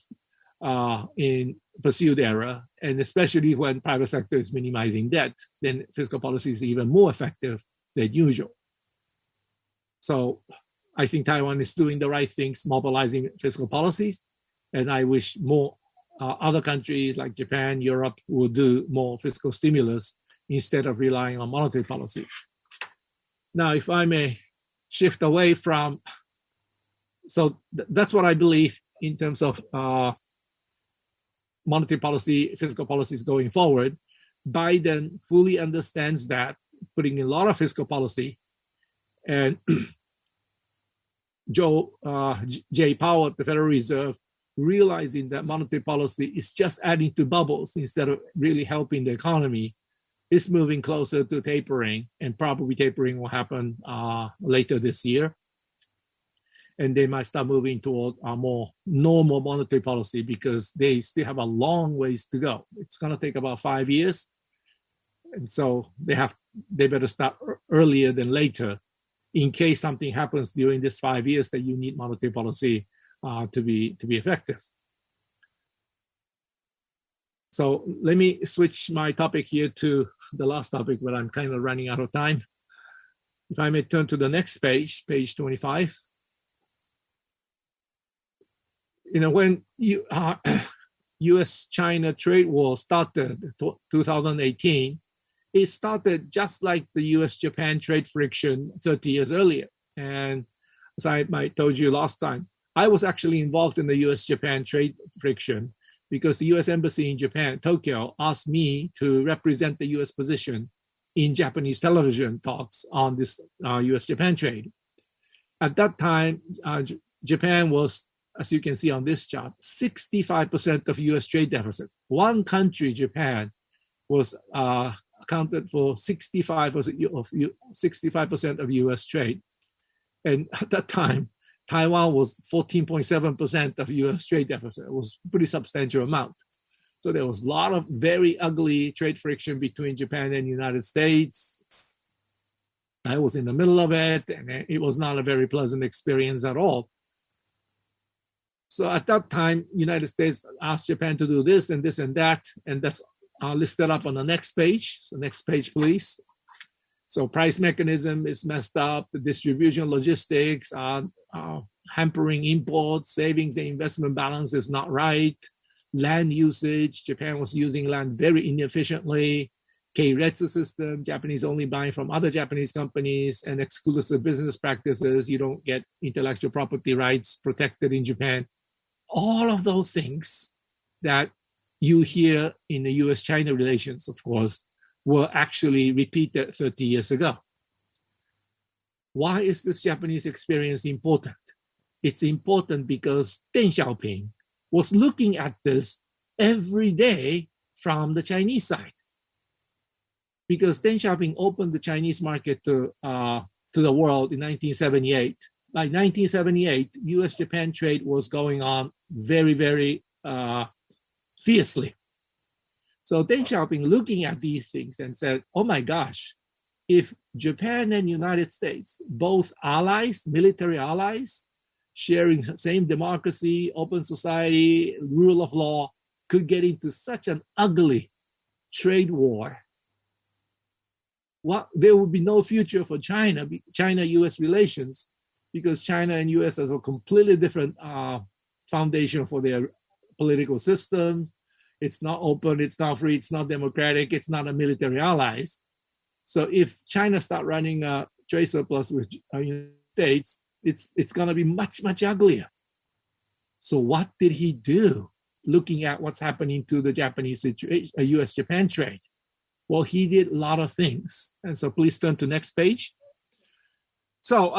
in pursued era, and especially when private sector is minimizing debt, then fiscal policy is even more effective than usual. So I think Taiwan is doing the right things, mobilizing fiscal policies, and I wish more other countries like Japan, Europe will do more fiscal stimulus instead of relying on monetary policy. Now, if I may shift away from, so that's what I believe in terms of monetary policy, fiscal policies going forward. Biden fully understands that, putting in a lot of fiscal policy, and Jay Powell at the Federal Reserve realizing that monetary policy is just adding to bubbles instead of really helping the economy, is moving closer to tapering, and probably tapering will happen later this year. And they might start moving toward a more normal monetary policy because they still have a long ways to go. It's going to take about 5 years. And so they better start earlier than later in case something happens during this 5 years that you need monetary policy to be effective. So let me switch my topic here to the last topic, but I'm kind of running out of time. If I may turn to the next page, page 25. When U.S.-China trade war started 2018, it started just like the U.S.-Japan trade friction 30 years earlier. And as I might told you last time, I was actually involved in the U.S.-Japan trade friction because the U.S. Embassy in Japan, Tokyo, asked me to represent the U.S. position in Japanese television talks on this US-Japan trade. At that time, Japan was, as you can see on this chart, 65% of US trade deficit. One country, Japan, was accounted for 65% of US trade. And at that time, Taiwan was 14.7% of US trade deficit. It was a pretty substantial amount. So there was a lot of very ugly trade friction between Japan and the United States. I was in the middle of it, and it was not a very pleasant experience at all. So at that time, United States asked Japan to do this and this and that, and that's listed up on the next page. So next page, please. So price mechanism is messed up. The distribution logistics are hampering imports. Savings and investment balance is not right. Land usage, Japan was using land very inefficiently. Keiretsu system, Japanese only buying from other Japanese companies, and exclusive business practices. You don't get intellectual property rights protected in Japan. All of those things that you hear in the US-China relations, of course, were actually repeated 30 years ago. Why is this Japanese experience important? It's important because Deng Xiaoping was looking at this every day from the Chinese side. Because Deng Xiaoping opened the Chinese market to the world in 1978. By 1978, US-Japan trade was going on very, very fiercely. So Deng Xiaoping looking at these things and said, oh my gosh, if Japan and United States, both allies, military allies, sharing the same democracy, open society, rule of law, could get into such an ugly trade war, there would be no future for China-US relations, because China and US has a completely different foundation for their political systems. It's not open, it's not free, it's not democratic, it's not a military allies. So if China start running a trade surplus with the United States, it's going to be much, much uglier. So what did he do looking at what's happening to the Japanese situation, US-Japan trade? Well, he did a lot of things. And so please turn to next page. So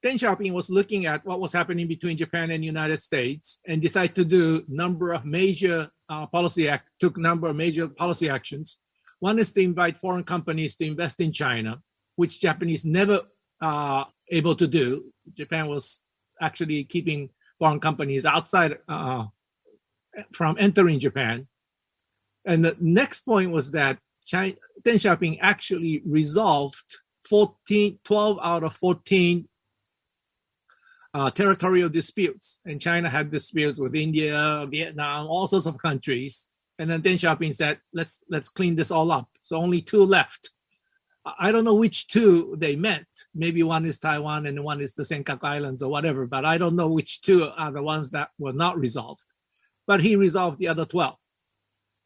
Deng Xiaoping was looking at what was happening between Japan and the United States and decided to do number of major policy actions. One is to invite foreign companies to invest in China, which Japanese never able to do. Japan was actually keeping foreign companies outside from entering Japan. And the next point was that Deng Xiaoping actually resolved 12 out of 14 territorial disputes. And China had disputes with India, Vietnam, all sorts of countries. And then Deng Xiaoping said, let's clean this all up. So only 2 left. I don't know which 2 they meant. Maybe one is Taiwan and one is the Senkaku Islands or whatever, but I don't know which 2 are the ones that were not resolved. But he resolved the other 12.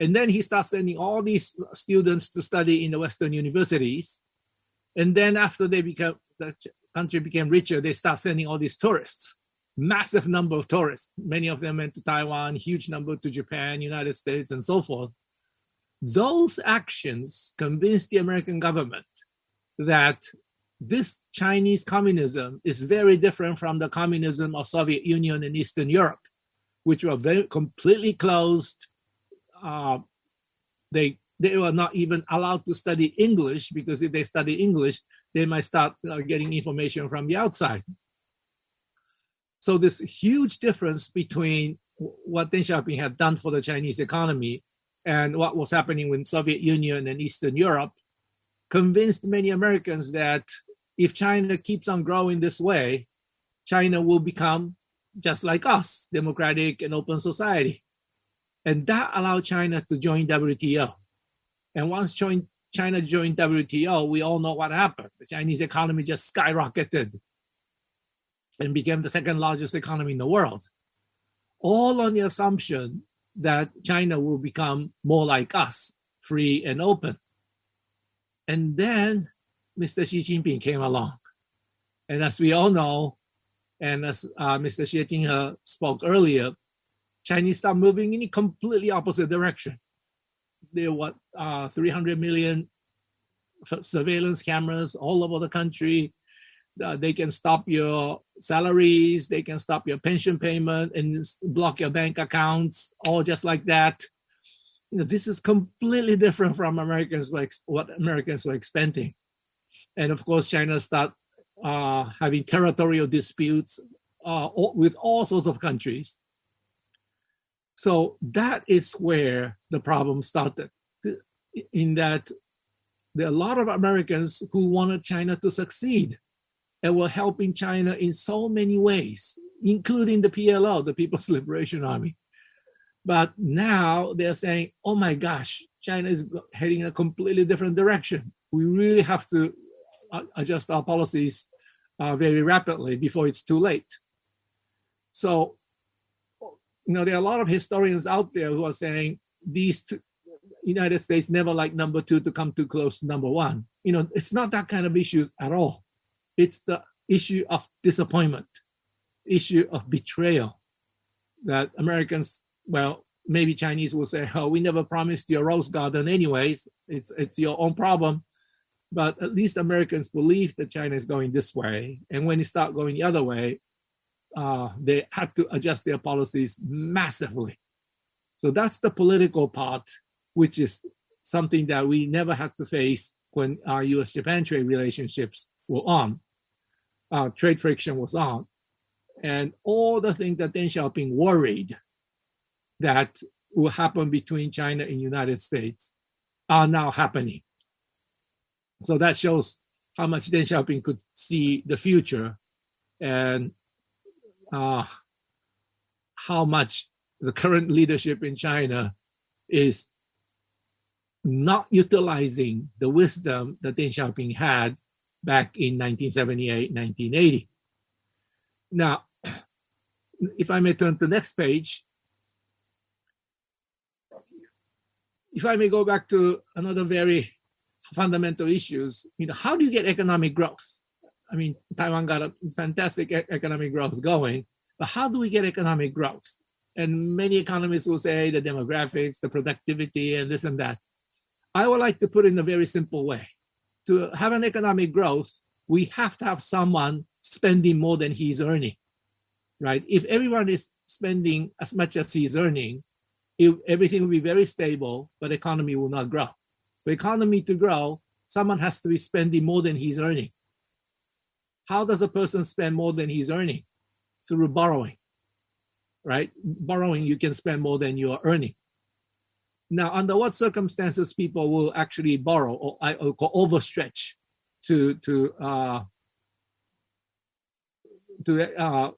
And then he starts sending all these students to study in the Western universities. And then after the country became richer, they start sending all these tourists, massive number of tourists. Many of them went to Taiwan, huge number to Japan, United States, and so forth. Those actions convinced the American government that this Chinese communism is very different from the communism of Soviet Union and Eastern Europe, which were very completely closed. They were not even allowed to study English, because if they study English, they might start getting information from the outside. So this huge difference between what Deng Xiaoping had done for the Chinese economy and what was happening with Soviet Union and Eastern Europe convinced many Americans that if China keeps on growing this way, China will become just like us, democratic and open society. And that allowed China to join WTO. And once China joined WTO, we all know what happened. The Chinese economy just skyrocketed and became the second largest economy in the world, all on the assumption that China will become more like us, free and open. And then Mr. Xi Jinping came along. And as we all know, and as Mr. Xie Jinhe spoke earlier, Chinese start moving in a completely opposite direction. There were 300 million surveillance cameras all over the country. They can stop your salaries, they can stop your pension payment and block your bank accounts, all just like that. This is completely different from what Americans were expecting. And of course, China start having territorial disputes with all sorts of countries. So that is where the problem started, in that there are a lot of Americans who wanted China to succeed and were helping China in so many ways, including the PLO, the People's Liberation Army. But now they're saying, oh my gosh, China is heading in a completely different direction. We really have to adjust our policies very rapidly before it's too late. So, there are a lot of historians out there who are saying United States never like number two to come too close to number one. It's not that kind of issue at all. It's the issue of disappointment, issue of betrayal, that Americans, well, maybe Chinese will say, oh, we never promised you a rose garden anyways. It's your own problem. But at least Americans believe that China is going this way. And when it starts going the other way, they had to adjust their policies massively. So that's the political part, which is something that we never had to face when our US-Japan trade relationships were on. Trade friction was on. And all the things that Deng Xiaoping worried that will happen between China and United States are now happening. So that shows how much Deng Xiaoping could see the future and how much the current leadership in China is not utilizing the wisdom that Deng Xiaoping had back in 1978, 1980. Now, if I may turn to the next page, if I may go back to another very fundamental issues, how do you get economic growth? I mean, Taiwan got a fantastic economic growth going, but how do we get economic growth? And many economists will say the demographics, the productivity, and this and that. I would like to put it in a very simple way. To have an economic growth, we have to have someone spending more than he's earning, right? If everyone is spending as much as he's earning, everything will be very stable, but the economy will not grow. For the economy to grow, someone has to be spending more than he's earning. How does a person spend more than he's earning? Through borrowing, right? Borrowing, you can spend more than you are earning. Now, under what circumstances people will actually borrow or overstretch to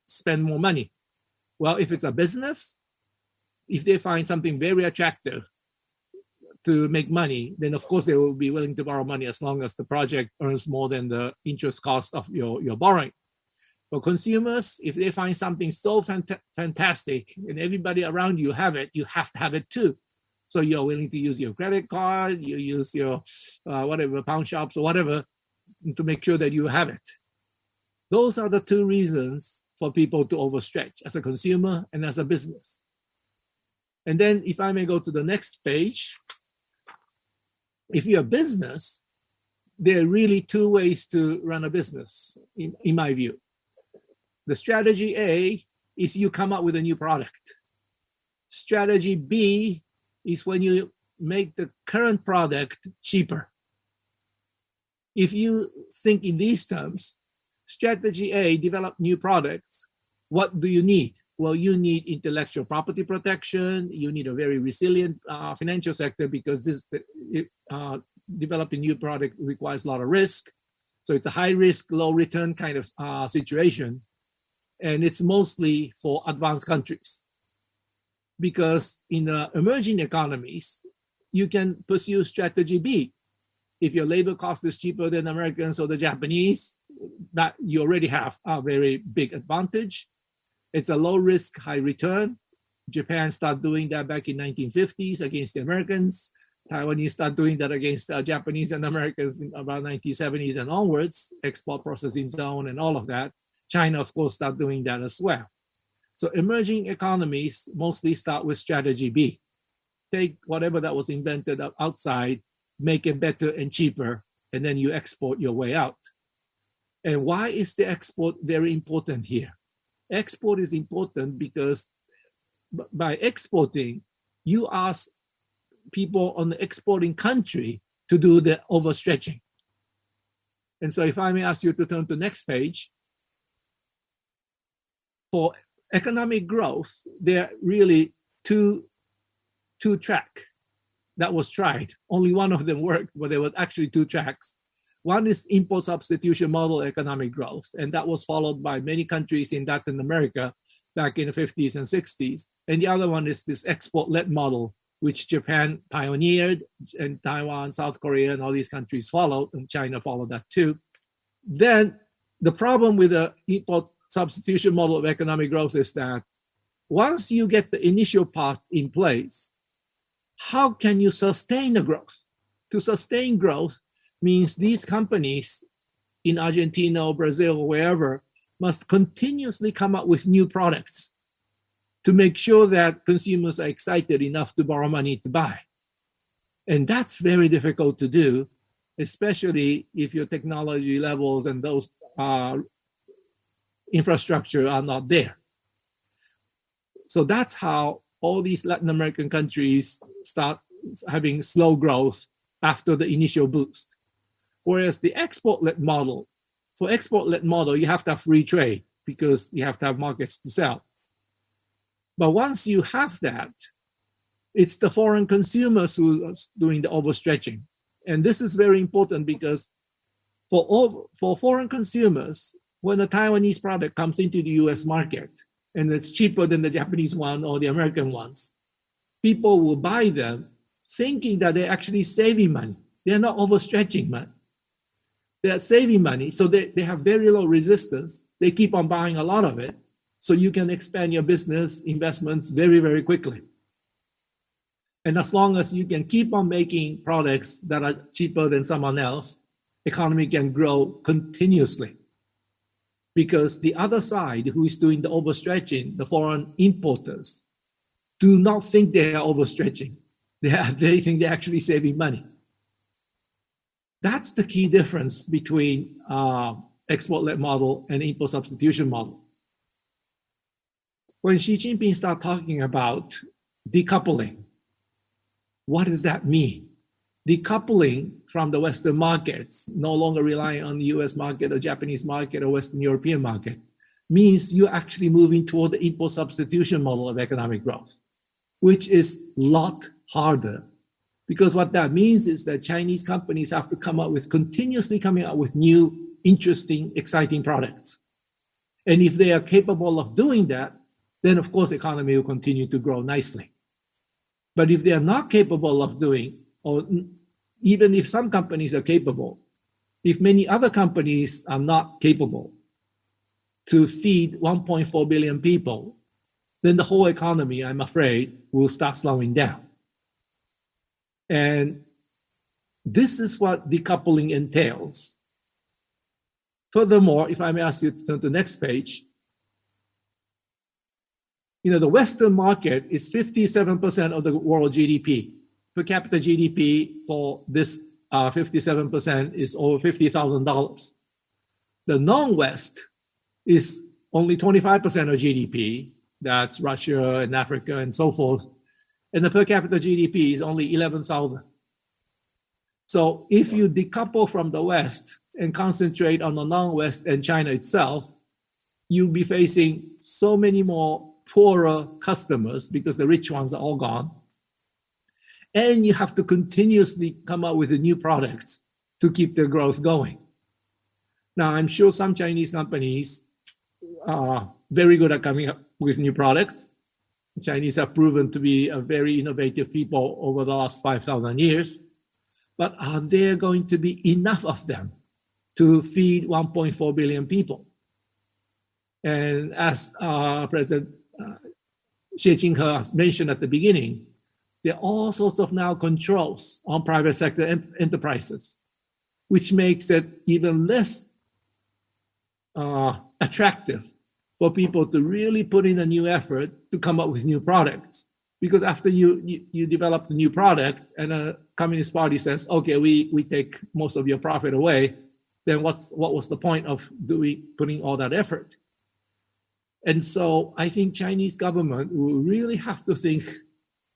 spend more money? Well, if it's a business, if they find something very attractive to make money, then of course they will be willing to borrow money as long as the project earns more than the interest cost of your borrowing. For consumers, if they find something so fantastic and everybody around you have it, you have to have it too. So you're willing to use your credit card, you use your whatever, pawn shops or whatever, to make sure that you have it. Those are the two reasons for people to overstretch, as a consumer and as a business. And then if I may go to the next page, if you're a business, there are really two ways to run a business, in my view. The strategy A is you come up with a new product. Strategy B is when you make the current product cheaper. If you think in these terms, strategy A, develop new products. What do you need? Well, you need intellectual property protection. You need a very resilient financial sector, because developing new product requires a lot of risk. So it's a high risk, low return kind of situation. And it's mostly for advanced countries. Because in the emerging economies, you can pursue strategy B. If your labor cost is cheaper than Americans or the Japanese, that you already have a very big advantage. It's a low risk, high return. Japan started doing that back in 1950s against the Americans. Taiwanese started doing that against Japanese and Americans in about 1970s and onwards, export processing zone and all of that. China, of course, started doing that as well. So emerging economies mostly start with strategy B. Take whatever that was invented outside, make it better and cheaper, and then you export your way out. And why is the export very important here? Export is important because by exporting, you ask people on the exporting country to do the overstretching. And so if I may ask you to turn to the next page, for economic growth, there are really two track that was tried. Only one of them worked, but there were actually two tracks. One is import substitution model economic growth, and that was followed by many countries in Latin America back in the 50s and 60s. And the other one is this export-led model, which Japan pioneered, and Taiwan, South Korea, and all these countries followed, and China followed that too. Then the problem with the import substitution model of economic growth is that once you get the initial part in place, how can you sustain the growth? To sustain growth means these companies in Argentina or Brazil or wherever must continuously come up with new products to make sure that consumers are excited enough to borrow money to buy. And that's very difficult to do, especially if your technology levels and those infrastructure are not there. So that's how all these Latin American countries start having slow growth after the initial boost. Whereas the export-led model, for export-led model, you have to have free trade because you have to have markets to sell. But once you have that, it's the foreign consumers who are doing the overstretching. And this is very important because for foreign consumers, when a Taiwanese product comes into the US market and it's cheaper than the Japanese one or the American ones, people will buy them thinking that they're actually saving money. They're not overstretching money. They're saving money, so they have very low resistance. They keep on buying a lot of it, so you can expand your business investments very, very quickly. And as long as you can keep on making products that are cheaper than someone else, economy can grow continuously. Because the other side, who is doing the overstretching, the foreign importers, do not think they are overstretching. They think they're actually saving money. That's the key difference between export-led model and import substitution model. When Xi Jinping started talking about decoupling, what does that mean? Decoupling from the Western markets, no longer relying on the US market or Japanese market or Western European market, means you're actually moving toward the import substitution model of economic growth, which is a lot harder. Because what that means is that Chinese companies have to continuously coming up with new, interesting, exciting products. And if they are capable of doing that, then of course the economy will continue to grow nicely. But if they are not capable of doing, or even if some companies are capable, if many other companies are not capable to feed 1.4 billion people, then the whole economy, I'm afraid, will start slowing down. And this is what decoupling entails. Furthermore, if I may ask you to turn to the next page, the Western market is 57% of the world GDP. Per capita GDP for this 57% is over $50,000. The non-West is only 25% of GDP. That's Russia and Africa and so forth. And the per capita GDP is only 11,000. So if you decouple from the West and concentrate on the non-West and China itself, you'll be facing so many more poorer customers because the rich ones are all gone. And you have to continuously come up with the new products to keep the growth going. Now, I'm sure some Chinese companies are very good at coming up with new products. The Chinese have proven to be a very innovative people over the last 5,000 years. But are there going to be enough of them to feed 1.4 billion people? And as President Xi Jinping has mentioned at the beginning, there are all sorts of now controls on private sector enterprises, which makes it even less attractive for people to really put in a new effort to come up with new products. Because after you develop a new product and a Communist Party says, okay, we take most of your profit away, then what was the point of putting all that effort? And so I think Chinese government will really have to think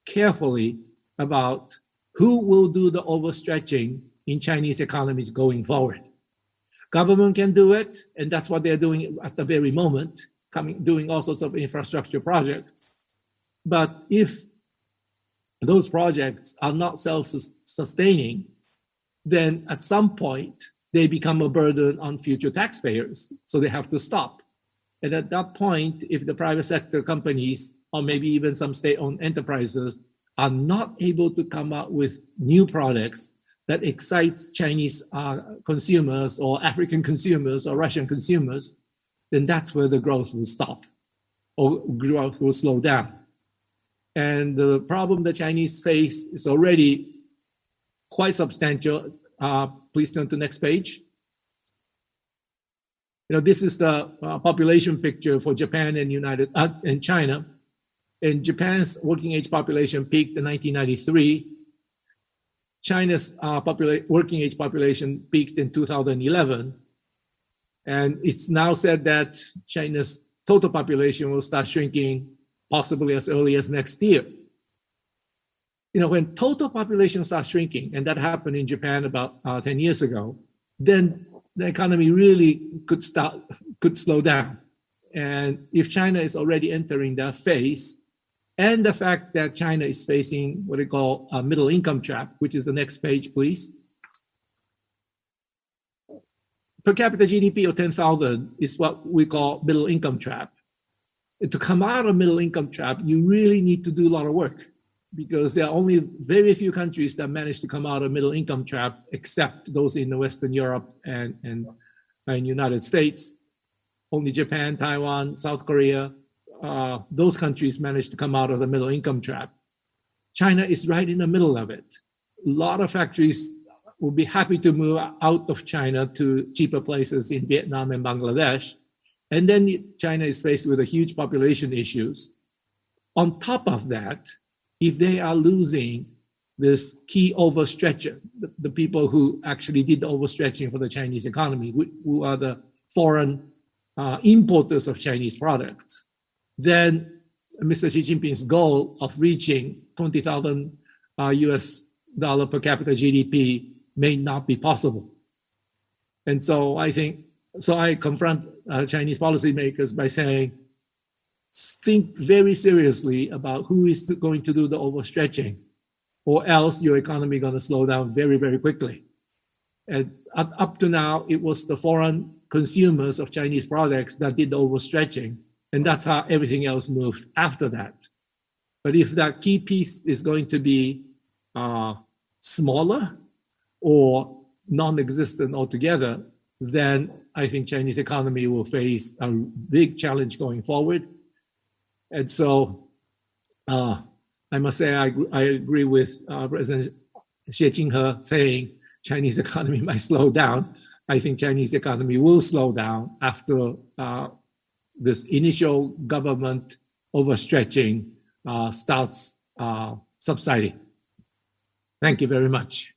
carefully about who will do the overstretching in Chinese economies going forward. Government can do it, and that's what they're doing at the very moment, doing all sorts of infrastructure projects. But if those projects are not self-sustaining, then at some point they become a burden on future taxpayers, so they have to stop. And at that point, if the private sector companies, or maybe even some state-owned enterprises, are not able to come out with new products that excites Chinese consumers or African consumers or Russian consumers, then that's where the growth will stop or growth will slow down. And the problem the Chinese face is already quite substantial. Please turn to next page. This is the population picture for Japan and China. And Japan's working age population peaked in 1993. China's working age population peaked in 2011. And it's now said that China's total population will start shrinking possibly as early as next year. When total population starts shrinking, and that happened in Japan about 10 years ago, then the economy really could slow down. And if China is already entering that phase, and the fact that China is facing what we call a middle income trap, which is the next page, please. Per capita GDP of 10,000 is what we call middle income trap. To come out of middle income trap, you really need to do a lot of work, because there are only very few countries that manage to come out of middle income trap, except those in the Western Europe and United States. Only Japan, Taiwan, South Korea, those countries managed to come out of the middle income trap. China is right in the middle of it. A lot of factories will be happy to move out of China to cheaper places in Vietnam and Bangladesh. And then China is faced with a huge population issues. On top of that, if they are losing this key overstretcher, the people who actually did the overstretching for the Chinese economy, who are the foreign importers of Chinese products, then Mr. Xi Jinping's goal of reaching 20,000 US dollar per capita GDP may not be possible. And so I confront Chinese policymakers by saying, think very seriously about who is going to do the overstretching, or else your economy is going to slow down very, very quickly. And up to now, it was the foreign consumers of Chinese products that did the overstretching, and that's how everything else moved after that. But if that key piece is going to be smaller or non-existent altogether, then I think Chinese economy will face a big challenge going forward. And so I must say I agree with President Xie Jinping saying Chinese economy might slow down. I think Chinese economy will slow down after this initial government overstretching starts subsiding. Thank you very much.